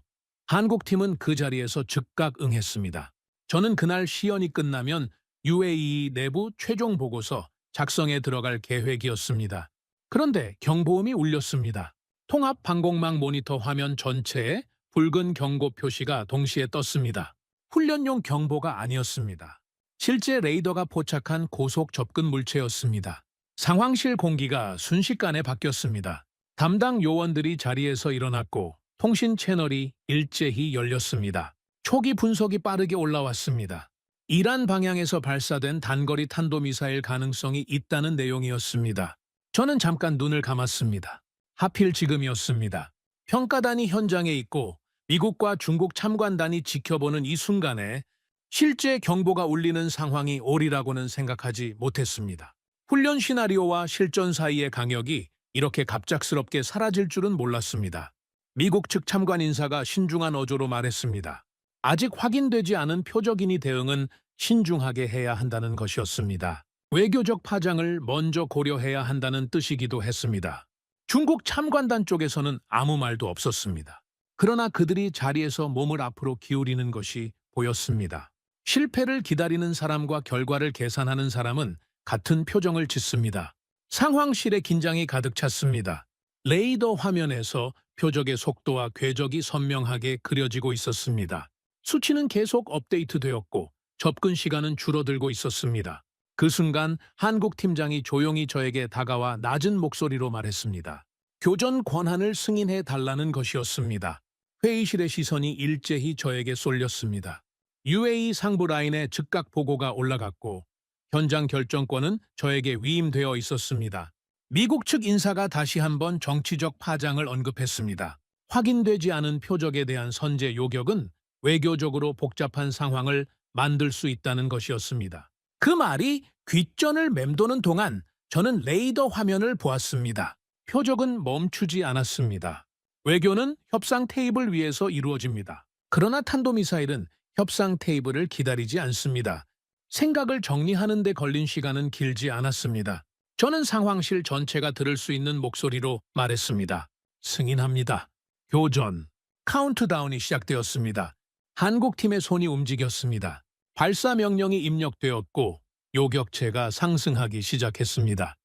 한국팀은 그 자리에서 즉각 응했습니다. 저는 그날 시연이 끝나면 UAE 내부 최종 보고서 작성에 들어갈 계획이었습니다. 그런데 경보음이 울렸습니다. 통합 방공망 모니터 화면 전체에 붉은 경고 표시가 동시에 떴습니다. 훈련용 경보가 아니었습니다. 실제 레이더가 포착한 고속 접근 물체였습니다. 상황실 공기가 순식간에 바뀌었습니다. 담당 요원들이 자리에서 일어났고 통신 채널이 일제히 열렸습니다. 초기 분석이 빠르게 올라왔습니다. 이란 방향에서 발사된 단거리 탄도미사일 가능성이 있다는 내용이었습니다. 저는 잠깐 눈을 감았습니다. 하필 지금이었습니다. 평가단이 현장에 있고 미국과 중국 참관단이 지켜보는 이 순간에 실제 경보가 울리는 상황이 오리라고는 생각하지 못했습니다. 훈련 시나리오와 실전 사이의 강역이 이렇게 갑작스럽게 사라질 줄은 몰랐습니다. 미국 측 참관 인사가 신중한 어조로 말했습니다. 아직 확인되지 않은 표적인이 대응은 신중하게 해야 한다는 것이었습니다. 외교적 파장을 먼저 고려해야 한다는 뜻이기도 했습니다. 중국 참관단 쪽에서는 아무 말도 없었습니다. 그러나 그들이 자리에서 몸을 앞으로 기울이는 것이 보였습니다. 실패를 기다리는 사람과 결과를 계산하는 사람은 같은 표정을 짓습니다. 상황실의 긴장이 가득 찼습니다. 레이더 화면에서 표적의 속도와 궤적이 선명하게 그려지고 있었습니다. 수치는 계속 업데이트되었고 접근 시간은 줄어들고 있었습니다. 그 순간 한국 팀장이 조용히 저에게 다가와 낮은 목소리로 말했습니다. 교전 권한을 승인해 달라는 것이었습니다. 회의실의 시선이 일제히 저에게 쏠렸습니다. UAE 상부 라인에 즉각 보고가 올라갔고 현장 결정권은 저에게 위임되어 있었습니다. 미국 측 인사가 다시 한번 정치적 파장을 언급했습니다. 확인되지 않은 표적에 대한 선제 요격은 외교적으로 복잡한 상황을 만들 수 있다는 것이었습니다. 그 말이 귓전을 맴도는 동안 저는 레이더 화면을 보았습니다. 표적은 멈추지 않았습니다. 외교는 협상 테이블 위에서 이루어집니다. 그러나 탄도미사일은 협상 테이블을 기다리지 않습니다. 생각을 정리하는 데 걸린 시간은 길지 않았습니다. 저는 상황실 전체가 들을 수 있는 목소리로 말했습니다. 승인합니다. 교전. 카운트다운이 시작되었습니다. 한국팀의 손이 움직였습니다. 발사 명령이 입력되었고 요격체가 상승하기 시작했습니다.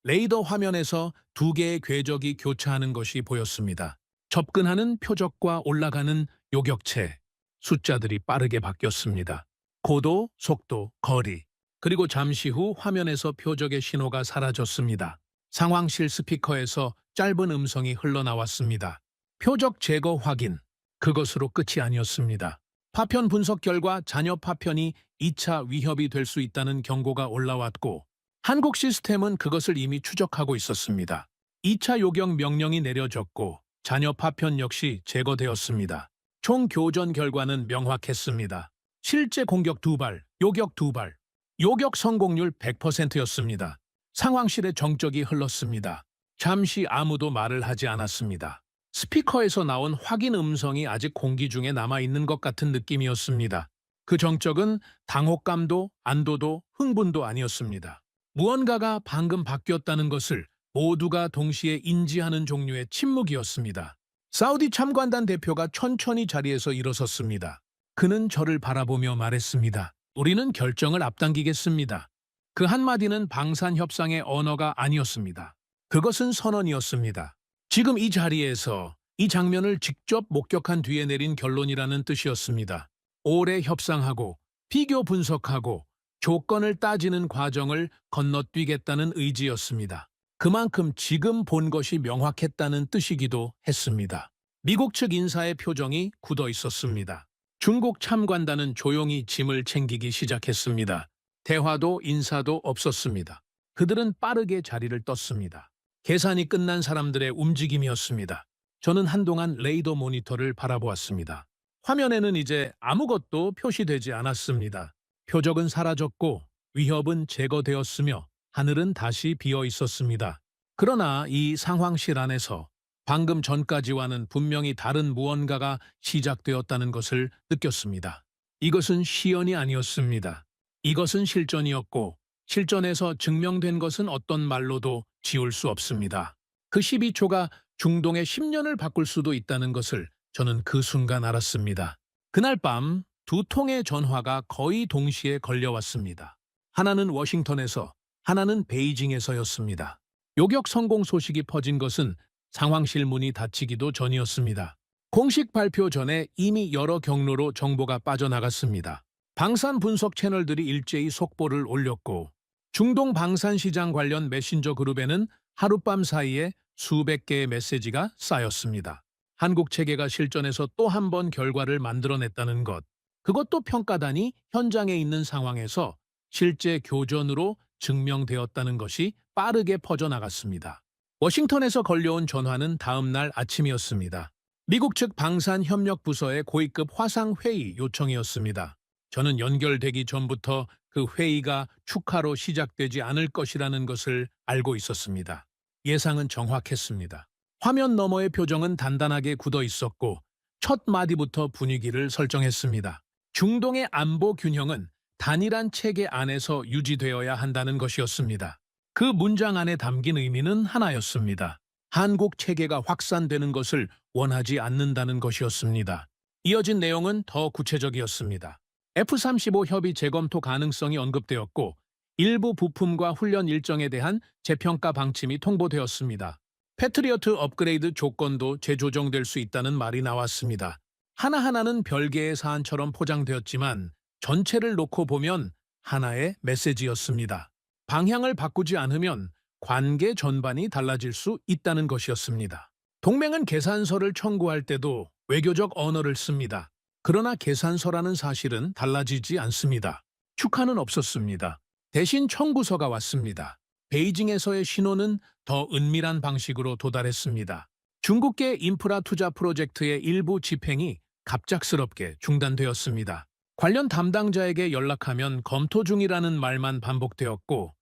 레이더 화면에서 두 개의 궤적이 교차하는 것이 보였습니다. 접근하는 표적과 올라가는 요격체. 숫자들이 빠르게 바뀌었습니다. 고도, 속도, 거리. 그리고 잠시 후 화면에서 표적의 신호가 사라졌습니다. 상황실 스피커에서 짧은 음성이 흘러나왔습니다. 표적 제거 확인. 그것으로 끝이 아니었습니다. 파편 분석 결과 잔여 파편이 2차 위협이 될 수 있다는 경고가 올라왔고 한국 시스템은 그것을 이미 추적하고 있었습니다. 2차 요격 명령이 내려졌고 잔여 파편 역시 제거되었습니다. 총 교전 결과는 명확했습니다. 실제 공격 2발, 요격 2발. 요격 성공률 100%였습니다. 상황실의 정적이 흘렀습니다. 잠시 아무도 말을 하지 않았습니다. 스피커에서 나온 확인 음성이 아직 공기 중에 남아있는 것 같은 느낌이었습니다. 그 정적은 당혹감도 안도도 흥분도 아니었습니다. 무언가가 방금 바뀌었다는 것을 모두가 동시에 인지하는 종류의 침묵이었습니다. 사우디 참관단 대표가 천천히 자리에서 일어섰습니다. 그는 저를 바라보며 말했습니다. 우리는 결정을 앞당기겠습니다. 그 한마디는 방산협상의 언어가 아니었습니다. 그것은 선언이었습니다. 지금 이 자리에서 이 장면을 직접 목격한 뒤에 내린 결론이라는 뜻이었습니다. 오래 협상하고 비교 분석하고 조건을 따지는 과정을 건너뛰겠다는 의지였습니다. 그만큼 지금 본 것이 명확했다는 뜻이기도 했습니다. 미국 측 인사의 표정이 굳어 있었습니다. 중국 참관단은 조용히 짐을 챙기기 시작했습니다. 대화도 인사도 없었습니다. 그들은 빠르게 자리를 떴습니다. 계산이 끝난 사람들의 움직임이었습니다. 저는 한동안 레이더 모니터를 바라보았습니다. 화면에는 이제 아무것도 표시되지 않았습니다. 표적은 사라졌고 위협은 제거되었으며 하늘은 다시 비어 있었습니다. 그러나 이 상황실 안에서 방금 전까지와는 분명히 다른 무언가가 시작되었다는 것을 느꼈습니다. 이것은 시연이 아니었습니다. 이것은 실전이었고 실전에서 증명된 것은 어떤 말로도 지울 수 없습니다. 그 12초가 중동의 10년을 바꿀 수도 있다는 것을 저는 그 순간 알았습니다. 그날 밤 두 통의 전화가 거의 동시에 걸려왔습니다. 하나는 워싱턴에서, 하나는 베이징에서였습니다. 요격 성공 소식이 퍼진 것은 상황실 문이 닫히기도 전이었습니다. 공식 발표 전에 이미 여러 경로로 정보가 빠져나갔습니다. 방산 분석 채널들이 일제히 속보를 올렸고 중동 방산 시장 관련 메신저 그룹에는 하룻밤 사이에 수백 개의 메시지가 쌓였습니다. 한국 체계가 실전에서 또 한 번 결과를 만들어냈다는 것, 그것도 평가단이 현장에 있는 상황에서 실제 교전으로 증명되었다는 것이 빠르게 퍼져나갔습니다. 워싱턴에서 걸려온 전화는 다음 날 아침이었습니다. 미국 측 방산협력부서의 고위급 화상회의 요청이었습니다. 저는 연결되기 전부터 그 회의가 축하로 시작되지 않을 것이라는 것을 알고 있었습니다. 예상은 정확했습니다. 화면 너머의 표정은 단단하게 굳어 있었고 첫 마디부터 분위기를 설정했습니다. 중동의 안보 균형은 단일한 체계 안에서 유지되어야 한다는 것이었습니다. 그 문장 안에 담긴 의미는 하나였습니다. 한국 체계가 확산되는 것을 원하지 않는다는 것이었습니다. 이어진 내용은 더 구체적이었습니다. F-35 협의 재검토 가능성이 언급되었고 일부 부품과 훈련 일정에 대한 재평가 방침이 통보되었습니다. 패트리어트 업그레이드 조건도 재조정될 수 있다는 말이 나왔습니다. 하나하나는 별개의 사안처럼 포장되었지만 전체를 놓고 보면 하나의 메시지였습니다. 방향을 바꾸지 않으면 관계 전반이 달라질 수 있다는 것이었습니다. 동맹은 계산서를 청구할 때도 외교적 언어를 씁니다. 그러나 계산서라는 사실은 달라지지 않습니다. 축하는 없었습니다. 대신 청구서가 왔습니다. 베이징에서의 신호는 더 은밀한 방식으로 도달했습니다. 중국계 인프라 투자 프로젝트의 일부 집행이 갑작스럽게 중단되었습니다. 관련 담당자에게 연락하면 검토 중이라는 말만 반복되었고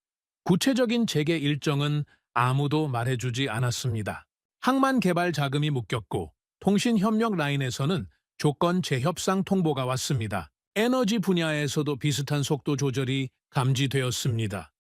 구체적인 재개 일정은 아무도 말해주지 않았습니다. 항만 개발 자금이 묶였고 통신협력 라인에서는 조건 재협상 통보가 왔습니다. 에너지 분야에서도 비슷한 속도 조절이 감지되었습니다.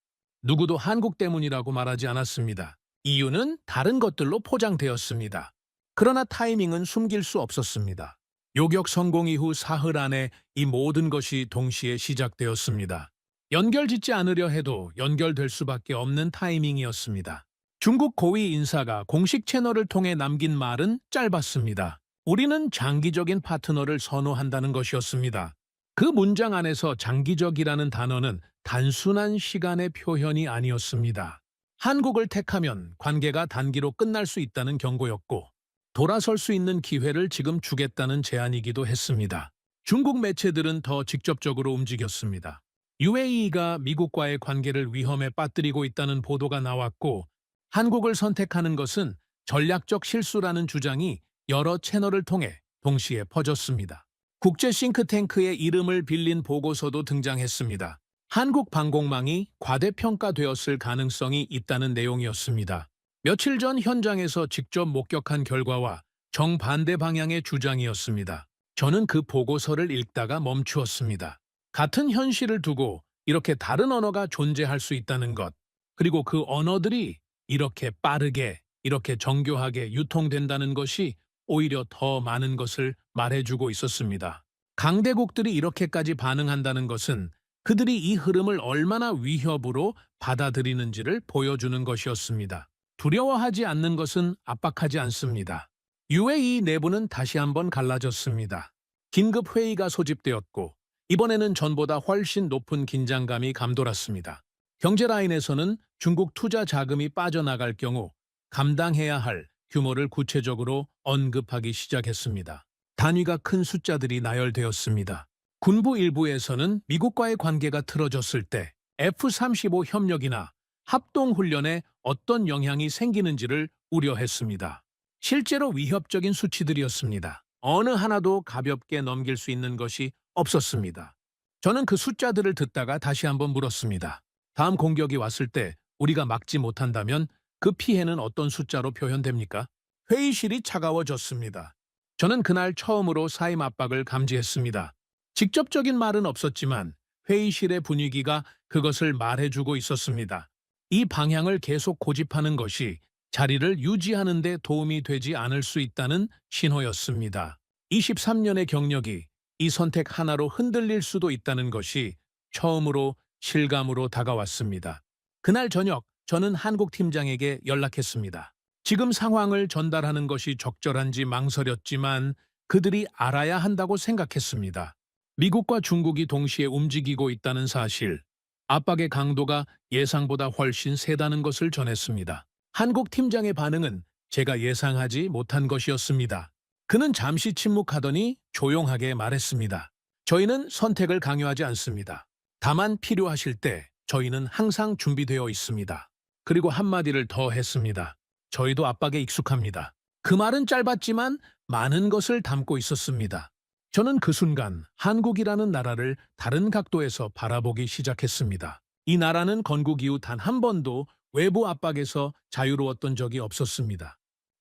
누구도 한국 때문이라고 말하지 않았습니다. 이유는 다른 것들로 포장되었습니다. 그러나 타이밍은 숨길 수 없었습니다. 요격 성공 이후 사흘 안에 이 모든 것이 동시에 시작되었습니다. 연결짓지 않으려 해도 연결될 수밖에 없는 타이밍이었습니다. 중국 고위 인사가 공식 채널을 통해 남긴 말은 짧았습니다. 우리는 장기적인 파트너를 선호한다는 것이었습니다. 그 문장 안에서 장기적이라는 단어는 단순한 시간의 표현이 아니었습니다. 한국을 택하면 관계가 단기로 끝날 수 있다는 경고였고 돌아설 수 있는 기회를 지금 주겠다는 제안이기도 했습니다. 중국 매체들은 더 직접적으로 움직였습니다. UAE가 미국과의 관계를 위험에 빠뜨리고 있다는 보도가 나왔고 한국을 선택하는 것은 전략적 실수라는 주장이 여러 채널을 통해 동시에 퍼졌습니다. 국제 싱크탱크의 이름을 빌린 보고서도 등장했습니다. 한국 방공망이 과대평가되었을 가능성이 있다는 내용이었습니다. 며칠 전 현장에서 직접 목격한 결과와 정반대 방향의 주장이었습니다. 저는 그 보고서를 읽다가 멈추었습니다. 같은 현실을 두고 이렇게 다른 언어가 존재할 수 있다는 것, 그리고 그 언어들이 이렇게 빠르게, 이렇게 정교하게 유통된다는 것이 오히려 더 많은 것을 말해주고 있었습니다. 강대국들이 이렇게까지 반응한다는 것은 그들이 이 흐름을 얼마나 위협으로 받아들이는지를 보여주는 것이었습니다. 두려워하지 않는 것은 압박하지 않습니다. UAE 내부는 다시 한번 갈라졌습니다. 긴급 회의가 소집되었고 이번에는 전보다 훨씬 높은 긴장감이 감돌았습니다. 경제 라인에서는 중국 투자 자금이 빠져나갈 경우 감당해야 할 규모를 구체적으로 언급하기 시작했습니다. 단위가 큰 숫자들이 나열되었습니다. 군부 일부에서는 미국과의 관계가 틀어졌을 때 F-35 협력이나 합동훈련에 어떤 영향이 생기는지를 우려했습니다. 실제로 위협적인 수치들이었습니다. 어느 하나도 가볍게 넘길 수 있는 것이 없었습니다. 저는 그 숫자들을 듣다가 다시 한번 물었습니다. 다음 공격이 왔을 때 우리가 막지 못한다면 그 피해는 어떤 숫자로 표현됩니까? 회의실이 차가워졌습니다. 저는 그날 처음으로 사임 압박을 감지했습니다. 직접적인 말은 없었지만 회의실의 분위기가 그것을 말해주고 있었습니다. 이 방향을 계속 고집하는 것이 자리를 유지하는 데 도움이 되지 않을 수 있다는 신호였습니다. 23년의 경력이 이 선택 하나로 흔들릴 수도 있다는 것이 처음으로 실감으로 다가왔습니다. 그날 저녁 저는 한국 팀장에게 연락했습니다. 지금 상황을 전달하는 것이 적절한지 망설였지만 그들이 알아야 한다고 생각했습니다. 미국과 중국이 동시에 움직이고 있다는 사실, 압박의 강도가 예상보다 훨씬 세다는 것을 전했습니다. 한국 팀장의 반응은 제가 예상하지 못한 것이었습니다. 그는 잠시 침묵하더니 조용하게 말했습니다. 저희는 선택을 강요하지 않습니다. 다만 필요하실 때 저희는 항상 준비되어 있습니다. 그리고 한마디를 더 했습니다. 저희도 압박에 익숙합니다. 그 말은 짧았지만 많은 것을 담고 있었습니다. 저는 그 순간 한국이라는 나라를 다른 각도에서 바라보기 시작했습니다. 이 나라는 건국 이후 단 한 번도 외부 압박에서 자유로웠던 적이 없었습니다.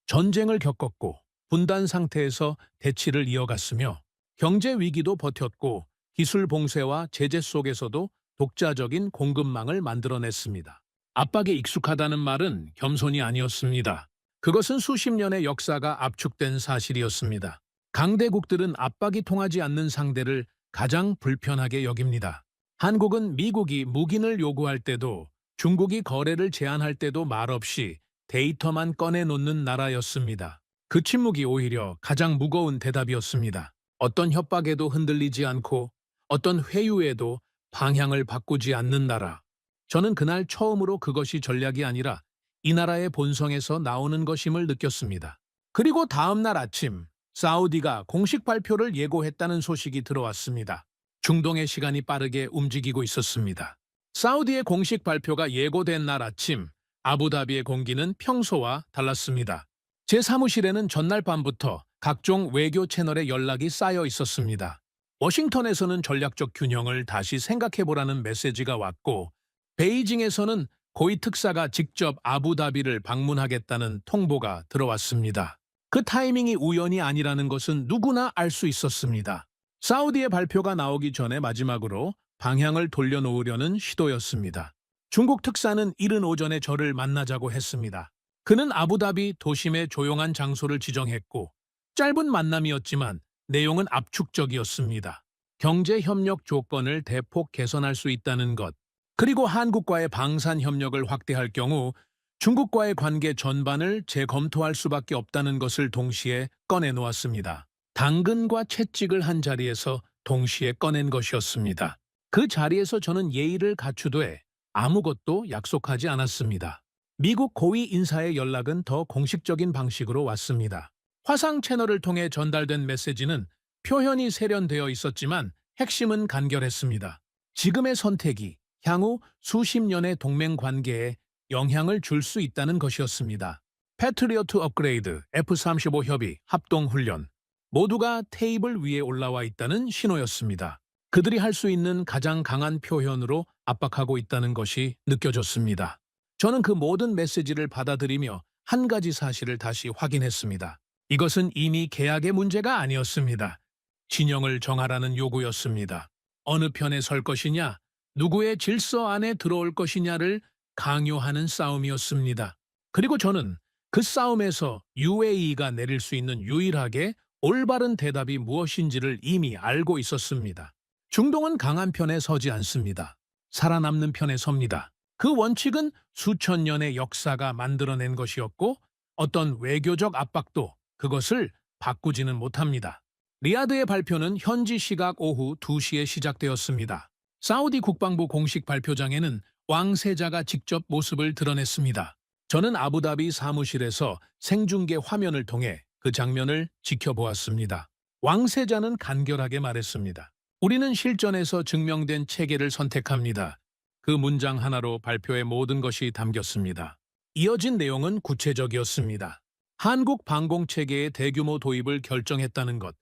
전쟁을 겪었고 분단 상태에서 대치를 이어갔으며 경제 위기도 버텼고 기술 봉쇄와 제재 속에서도 독자적인 공급망을 만들어냈습니다. 압박에 익숙하다는 말은 겸손이 아니었습니다. 그것은 수십 년의 역사가 압축된 사실이었습니다. 강대국들은 압박이 통하지 않는 상대를 가장 불편하게 여깁니다. 한국은 미국이 묵인을 요구할 때도 중국이 거래를 제한할 때도 말없이 데이터만 꺼내놓는 나라였습니다. 그 침묵이 오히려 가장 무거운 대답이었습니다. 어떤 협박에도 흔들리지 않고 어떤 회유에도 방향을 바꾸지 않는 나라. 저는 그날 처음으로 그것이 전략이 아니라 이 나라의 본성에서 나오는 것임을 느꼈습니다. 그리고 다음 날 아침 사우디가 공식 발표를 예고했다는 소식이 들어왔습니다. 중동의 시간이 빠르게 움직이고 있었습니다. 사우디의 공식 발표가 예고된 날 아침 아부다비의 공기는 평소와 달랐습니다. 제 사무실에는 전날 밤부터 각종 외교 채널에 연락이 쌓여 있었습니다. 워싱턴에서는 전략적 균형을 다시 생각해보라는 메시지가 왔고 베이징에서는 고위 특사가 직접 아부다비를 방문하겠다는 통보가 들어왔습니다. 그 타이밍이 우연이 아니라는 것은 누구나 알 수 있었습니다. 사우디의 발표가 나오기 전에 마지막으로 방향을 돌려놓으려는 시도였습니다. 중국 특사는 이른 오전에 저를 만나자고 했습니다. 그는 아부다비 도심의 조용한 장소를 지정했고 짧은 만남이었지만 내용은 압축적이었습니다. 경제 협력 조건을 대폭 개선할 수 있다는 것, 그리고 한국과의 방산 협력을 확대할 경우 중국과의 관계 전반을 재검토할 수밖에 없다는 것을 동시에 꺼내놓았습니다. 당근과 채찍을 한 자리에서 동시에 꺼낸 것이었습니다. 그 자리에서 저는 예의를 갖추되 아무것도 약속하지 않았습니다. 미국 고위 인사의 연락은 더 공식적인 방식으로 왔습니다. 화상 채널을 통해 전달된 메시지는 표현이 세련되어 있었지만 핵심은 간결했습니다. 지금의 선택이 향후 수십 년의 동맹 관계에 영향을 줄 수 있다는 것이었습니다. 패트리어트 업그레이드, F-35 협의, 합동훈련 모두가 테이블 위에 올라와 있다는 신호였습니다. 그들이 할 수 있는 가장 강한 표현으로 압박하고 있다는 것이 느껴졌습니다. 저는 그 모든 메시지를 받아들이며 한 가지 사실을 다시 확인했습니다. 이것은 이미 계약의 문제가 아니었습니다. 진영을 정하라는 요구였습니다. 어느 편에 설 것이냐, 누구의 질서 안에 들어올 것이냐를 강요하는 싸움이었습니다. 그리고 저는 그 싸움에서 UAE가 내릴 수 있는 유일하게 올바른 대답이 무엇인지를 이미 알고 있었습니다. 중동은 강한 편에 서지 않습니다. 살아남는 편에 섭니다. 그 원칙은 수천 년의 역사가 만들어낸 것이었고 어떤 외교적 압박도 그것을 바꾸지는 못합니다. 리야드의 발표는 현지 시각 오후 2시에 시작되었습니다. 사우디 국방부 공식 발표장에는 왕세자가 직접 모습을 드러냈습니다. 저는 아부다비 사무실에서 생중계 화면을 통해 그 장면을 지켜보았습니다. 왕세자는 간결하게 말했습니다. 우리는 실전에서 증명된 체계를 선택합니다. 그 문장 하나로 발표의 모든 것이 담겼습니다. 이어진 내용은 구체적이었습니다. 한국 방공체계의 대규모 도입을 결정했다는 것,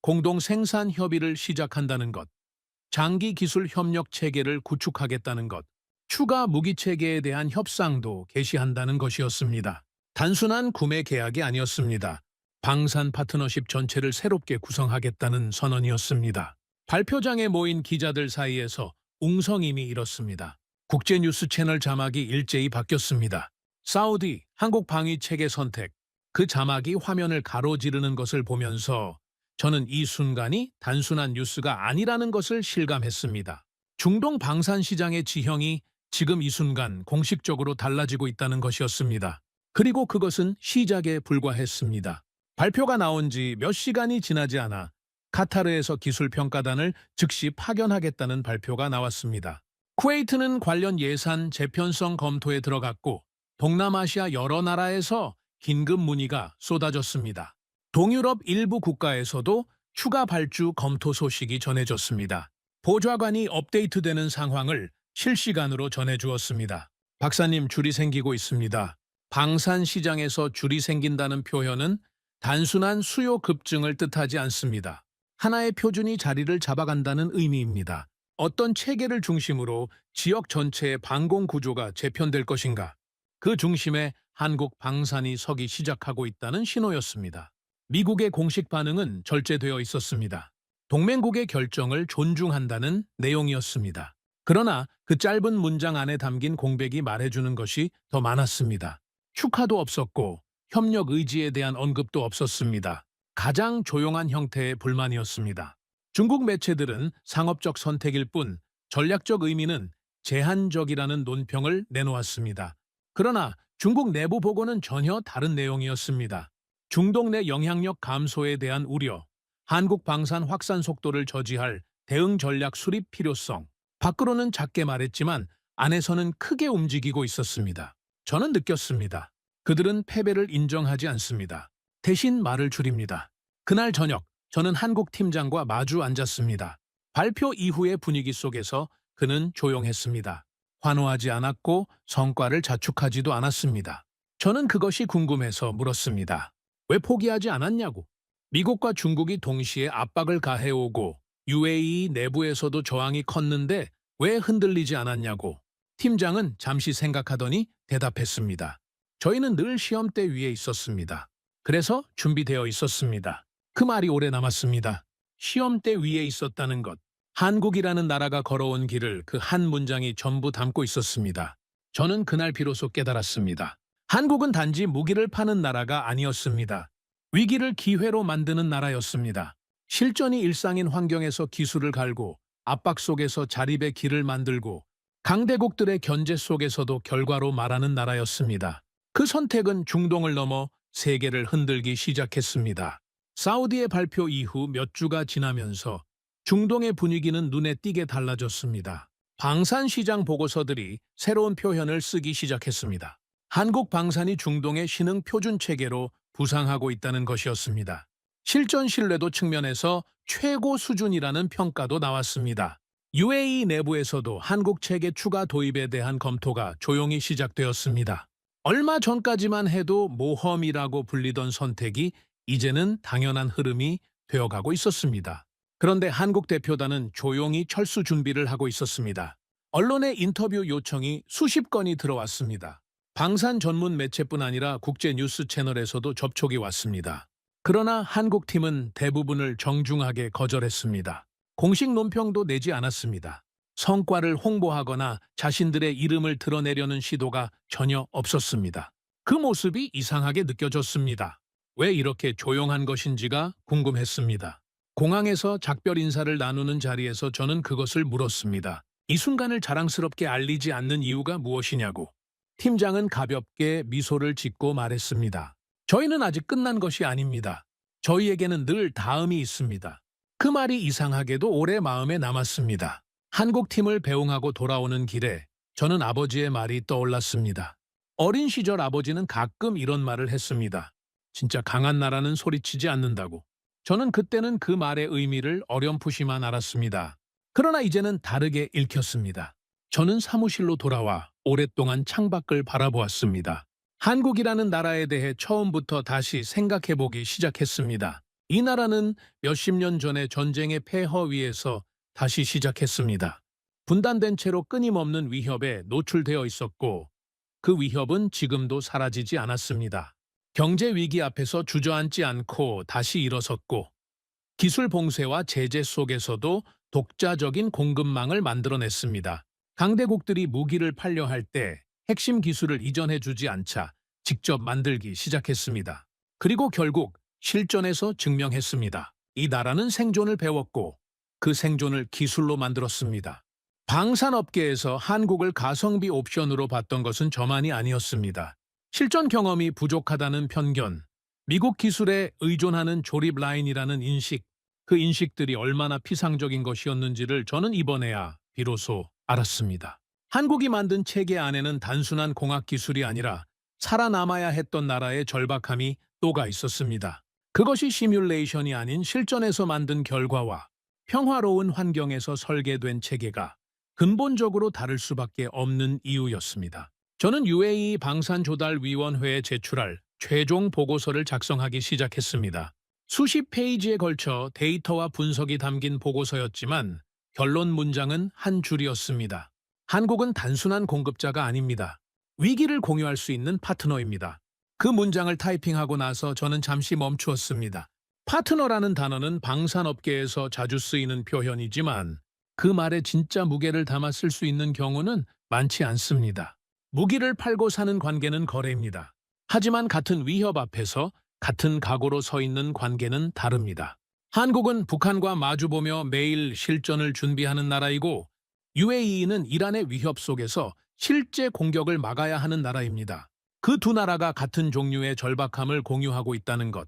공동 생산 협의를 시작한다는 것, 장기 기술 협력 체계를 구축하겠다는 것, 추가 무기 체계에 대한 협상도 개시한다는 것이었습니다. 단순한 구매 계약이 아니었습니다. 방산 파트너십 전체를 새롭게 구성하겠다는 선언이었습니다. 발표장에 모인 기자들 사이에서 웅성임이 일었습니다. 국제뉴스 채널 자막이 일제히 바뀌었습니다. 사우디, 한국 방위 체계 선택. 그 자막이 화면을 가로지르는 것을 보면서 저는 이 순간이 단순한 뉴스가 아니라는 것을 실감했습니다. 중동 방산 시장의 지형이 지금 이 순간 공식적으로 달라지고 있다는 것이었습니다. 그리고 그것은 시작에 불과했습니다. 발표가 나온 지 몇 시간이 지나지 않아 카타르에서 기술평가단을 즉시 파견하겠다는 발표가 나왔습니다. 쿠웨이트는 관련 예산 재편성 검토에 들어갔고 동남아시아 여러 나라에서 긴급 문의가 쏟아졌습니다. 동유럽 일부 국가에서도 추가 발주 검토 소식이 전해졌습니다. 보좌관이 업데이트되는 상황을 실시간으로 전해주었습니다. 박사님, 줄이 생기고 있습니다. 방산 시장에서 줄이 생긴다는 표현은 단순한 수요 급증을 뜻하지 않습니다. 하나의 표준이 자리를 잡아간다는 의미입니다. 어떤 체계를 중심으로 지역 전체의 방공 구조가 재편될 것인가? 그 중심에 한국 방산이 서기 시작하고 있다는 신호였습니다. 미국의 공식 반응은 절제되어 있었습니다. 동맹국의 결정을 존중한다는 내용이었습니다. 그러나 그 짧은 문장 안에 담긴 공백이 말해주는 것이 더 많았습니다. 축하도 없었고 협력 의지에 대한 언급도 없었습니다. 가장 조용한 형태의 불만이었습니다. 중국 매체들은 상업적 선택일 뿐 전략적 의미는 제한적이라는 논평을 내놓았습니다. 그러나 중국 내부 보고는 전혀 다른 내용이었습니다. 중동 내 영향력 감소에 대한 우려, 한국 방산 확산 속도를 저지할 대응 전략 수립 필요성, 밖으로는 작게 말했지만 안에서는 크게 움직이고 있었습니다. 저는 느꼈습니다. 그들은 패배를 인정하지 않습니다. 대신 말을 줄입니다. 그날 저녁, 저는 한국 팀장과 마주 앉았습니다. 발표 이후의 분위기 속에서 그는 조용했습니다. 환호하지 않았고 성과를 자축하지도 않았습니다. 저는 그것이 궁금해서 물었습니다. 왜 포기하지 않았냐고. 미국과 중국이 동시에 압박을 가해오고 UAE 내부에서도 저항이 컸는데 왜 흔들리지 않았냐고. 팀장은 잠시 생각하더니 대답했습니다. 저희는 늘 시험대 위에 있었습니다. 그래서 준비되어 있었습니다. 그 말이 오래 남았습니다. 시험대 위에 있었다는 것. 한국이라는 나라가 걸어온 길을 그 한 문장이 전부 담고 있었습니다. 저는 그날 비로소 깨달았습니다. 한국은 단지 무기를 파는 나라가 아니었습니다. 위기를 기회로 만드는 나라였습니다. 실전이 일상인 환경에서 기술을 갈고 압박 속에서 자립의 길을 만들고 강대국들의 견제 속에서도 결과로 말하는 나라였습니다. 그 선택은 중동을 넘어 세계를 흔들기 시작했습니다. 사우디의 발표 이후 몇 주가 지나면서 중동의 분위기는 눈에 띄게 달라졌습니다. 방산시장 보고서들이 새로운 표현을 쓰기 시작했습니다. 한국 방산이 중동의 신흥 표준 체계로 부상하고 있다는 것이었습니다. 실전 신뢰도 측면에서 최고 수준이라는 평가도 나왔습니다. UAE 내부에서도 한국 체계 추가 도입에 대한 검토가 조용히 시작되었습니다. 얼마 전까지만 해도 모험이라고 불리던 선택이 이제는 당연한 흐름이 되어가고 있었습니다. 그런데 한국 대표단은 조용히 철수 준비를 하고 있었습니다. 언론의 인터뷰 요청이 수십 건이 들어왔습니다. 방산 전문 매체뿐 아니라 국제 뉴스 채널에서도 접촉이 왔습니다. 그러나 한국팀은 대부분을 정중하게 거절했습니다. 공식 논평도 내지 않았습니다. 성과를 홍보하거나 자신들의 이름을 드러내려는 시도가 전혀 없었습니다. 그 모습이 이상하게 느껴졌습니다. 왜 이렇게 조용한 것인지가 궁금했습니다. 공항에서 작별 인사를 나누는 자리에서 저는 그것을 물었습니다. 이 순간을 자랑스럽게 알리지 않는 이유가 무엇이냐고. 팀장은 가볍게 미소를 짓고 말했습니다. 저희는 아직 끝난 것이 아닙니다. 저희에게는 늘 다음이 있습니다. 그 말이 이상하게도 오래 마음에 남았습니다. 한국팀을 배웅하고 돌아오는 길에 저는 아버지의 말이 떠올랐습니다. 어린 시절 아버지는 가끔 이런 말을 했습니다. 진짜 강한 나라는 소리치지 않는다고. 저는 그때는 그 말의 의미를 어렴풋이만 알았습니다. 그러나 이제는 다르게 읽혔습니다. 저는 사무실로 돌아와 오랫동안 창밖을 바라보았습니다. 한국이라는 나라에 대해 처음부터 다시 생각해보기 시작했습니다. 이 나라는 몇십 년 전의 전쟁의 폐허 위에서 다시 시작했습니다. 분단된 채로 끊임없는 위협에 노출되어 있었고 그 위협은 지금도 사라지지 않았습니다. 경제 위기 앞에서 주저앉지 않고 다시 일어섰고 기술 봉쇄와 제재 속에서도 독자적인 공급망을 만들어냈습니다. 강대국들이 무기를 팔려 할 때 핵심 기술을 이전해주지 않자 직접 만들기 시작했습니다. 그리고 결국 실전에서 증명했습니다. 이 나라는 생존을 배웠고 그 생존을 기술로 만들었습니다. 방산업계에서 한국을 가성비 옵션으로 봤던 것은 저만이 아니었습니다. 실전 경험이 부족하다는 편견, 미국 기술에 의존하는 조립 라인이라는 인식, 그 인식들이 얼마나 피상적인 것이었는지를 저는 이번에야 비로소 알았습니다. 한국이 만든 체계 안에는 단순한 공학 기술이 아니라 살아남아야 했던 나라의 절박함이 녹아 있었습니다. 그것이 시뮬레이션이 아닌 실전에서 만든 결과와 평화로운 환경에서 설계된 체계가 근본적으로 다를 수밖에 없는 이유였습니다. 저는 UAE 방산조달위원회에 제출할 최종 보고서를 작성하기 시작했습니다. 수십 페이지에 걸쳐 데이터와 분석이 담긴 보고서였지만 결론 문장은 한 줄이었습니다. 한국은 단순한 공급자가 아닙니다. 위기를 공유할 수 있는 파트너입니다. 그 문장을 타이핑하고 나서 저는 잠시 멈추었습니다. 파트너라는 단어는 방산업계에서 자주 쓰이는 표현이지만 그 말에 진짜 무게를 담아 쓸 수 있는 경우는 많지 않습니다. 무기를 팔고 사는 관계는 거래입니다. 하지만 같은 위협 앞에서 같은 각오로 서 있는 관계는 다릅니다. 한국은 북한과 마주보며 매일 실전을 준비하는 나라이고 UAE는 이란의 위협 속에서 실제 공격을 막아야 하는 나라입니다. 그 두 나라가 같은 종류의 절박함을 공유하고 있다는 것.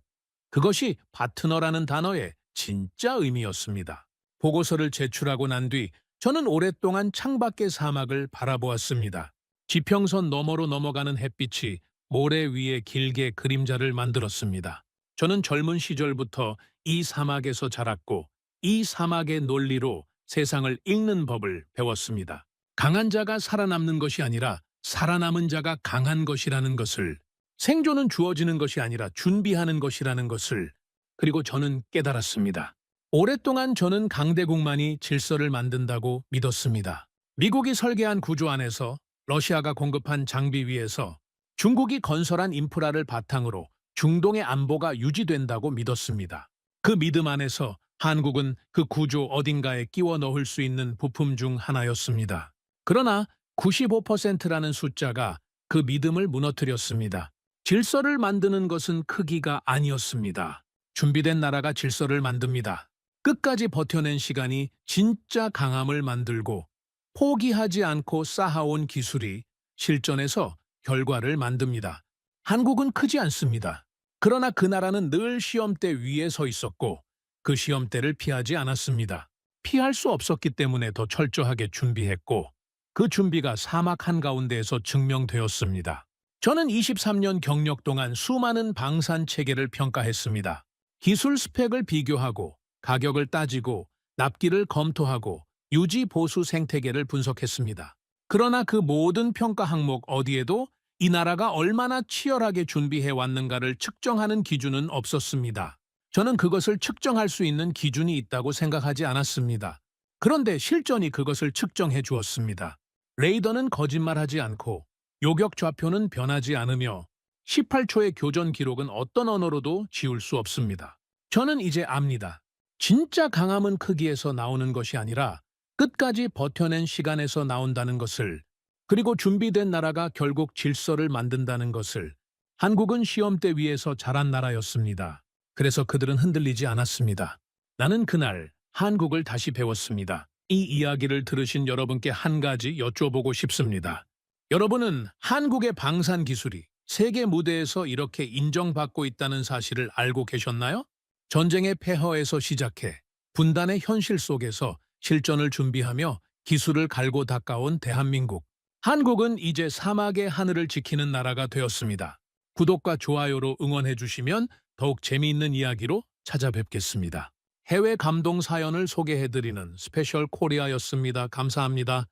그것이 파트너라는 단어의 진짜 의미였습니다. 보고서를 제출하고 난 뒤 저는 오랫동안 창밖의 사막을 바라보았습니다. 지평선 너머로 넘어가는 햇빛이 모래 위에 길게 그림자를 만들었습니다. 저는 젊은 시절부터 이 사막에서 자랐고 이 사막의 논리로 세상을 읽는 법을 배웠습니다. 강한 자가 살아남는 것이 아니라 살아남은 자가 강한 것이라는 것을, 생존은 주어지는 것이 아니라 준비하는 것이라는 것을, 그리고 저는 깨달았습니다. 오랫동안 저는 강대국만이 질서를 만든다고 믿었습니다. 미국이 설계한 구조 안에서, 러시아가 공급한 장비 위에서, 중국이 건설한 인프라를 바탕으로 중동의 안보가 유지된다고 믿었습니다. 그 믿음 안에서 한국은 그 구조 어딘가에 끼워 넣을 수 있는 부품 중 하나였습니다. 그러나 95%라는 숫자가 그 믿음을 무너뜨렸습니다. 질서를 만드는 것은 크기가 아니었습니다. 준비된 나라가 질서를 만듭니다. 끝까지 버텨낸 시간이 진짜 강함을 만들고 포기하지 않고 쌓아온 기술이 실전에서 결과를 만듭니다. 한국은 크지 않습니다. 그러나 그 나라는 늘 시험대 위에 서 있었고 그 시험대를 피하지 않았습니다. 피할 수 없었기 때문에 더 철저하게 준비했고 그 준비가 사막 한가운데에서 증명되었습니다. 저는 23년 경력 동안 수많은 방산 체계를 평가했습니다. 기술 스펙을 비교하고 가격을 따지고 납기를 검토하고 유지 보수 생태계를 분석했습니다. 그러나 그 모든 평가 항목 어디에도 이 나라가 얼마나 치열하게 준비해 왔는가를 측정하는 기준은 없었습니다. 저는 그것을 측정할 수 있는 기준이 있다고 생각하지 않았습니다. 그런데 실전이 그것을 측정해 주었습니다. 레이더는 거짓말하지 않고 요격 좌표는 변하지 않으며 18초의 교전 기록은 어떤 언어로도 지울 수 없습니다. 저는 이제 압니다. 진짜 강함은 크기에서 나오는 것이 아니라 끝까지 버텨낸 시간에서 나온다는 것을, 그리고 준비된 나라가 결국 질서를 만든다는 것을. 한국은 시험대 위에서 자란 나라였습니다. 그래서 그들은 흔들리지 않았습니다. 나는 그날 한국을 다시 배웠습니다. 이 이야기를 들으신 여러분께 한 가지 여쭤보고 싶습니다. 여러분은 한국의 방산 기술이 세계 무대에서 이렇게 인정받고 있다는 사실을 알고 계셨나요? 전쟁의 폐허에서 시작해 분단의 현실 속에서 실전을 준비하며 기술을 갈고 닦아온 대한민국. 한국은 이제 사막의 하늘을 지키는 나라가 되었습니다. 구독과 좋아요로 응원해 주시면 더욱 재미있는 이야기로 찾아뵙겠습니다. 해외 감동 사연을 소개해드리는 스페셜 코리아였습니다. 감사합니다.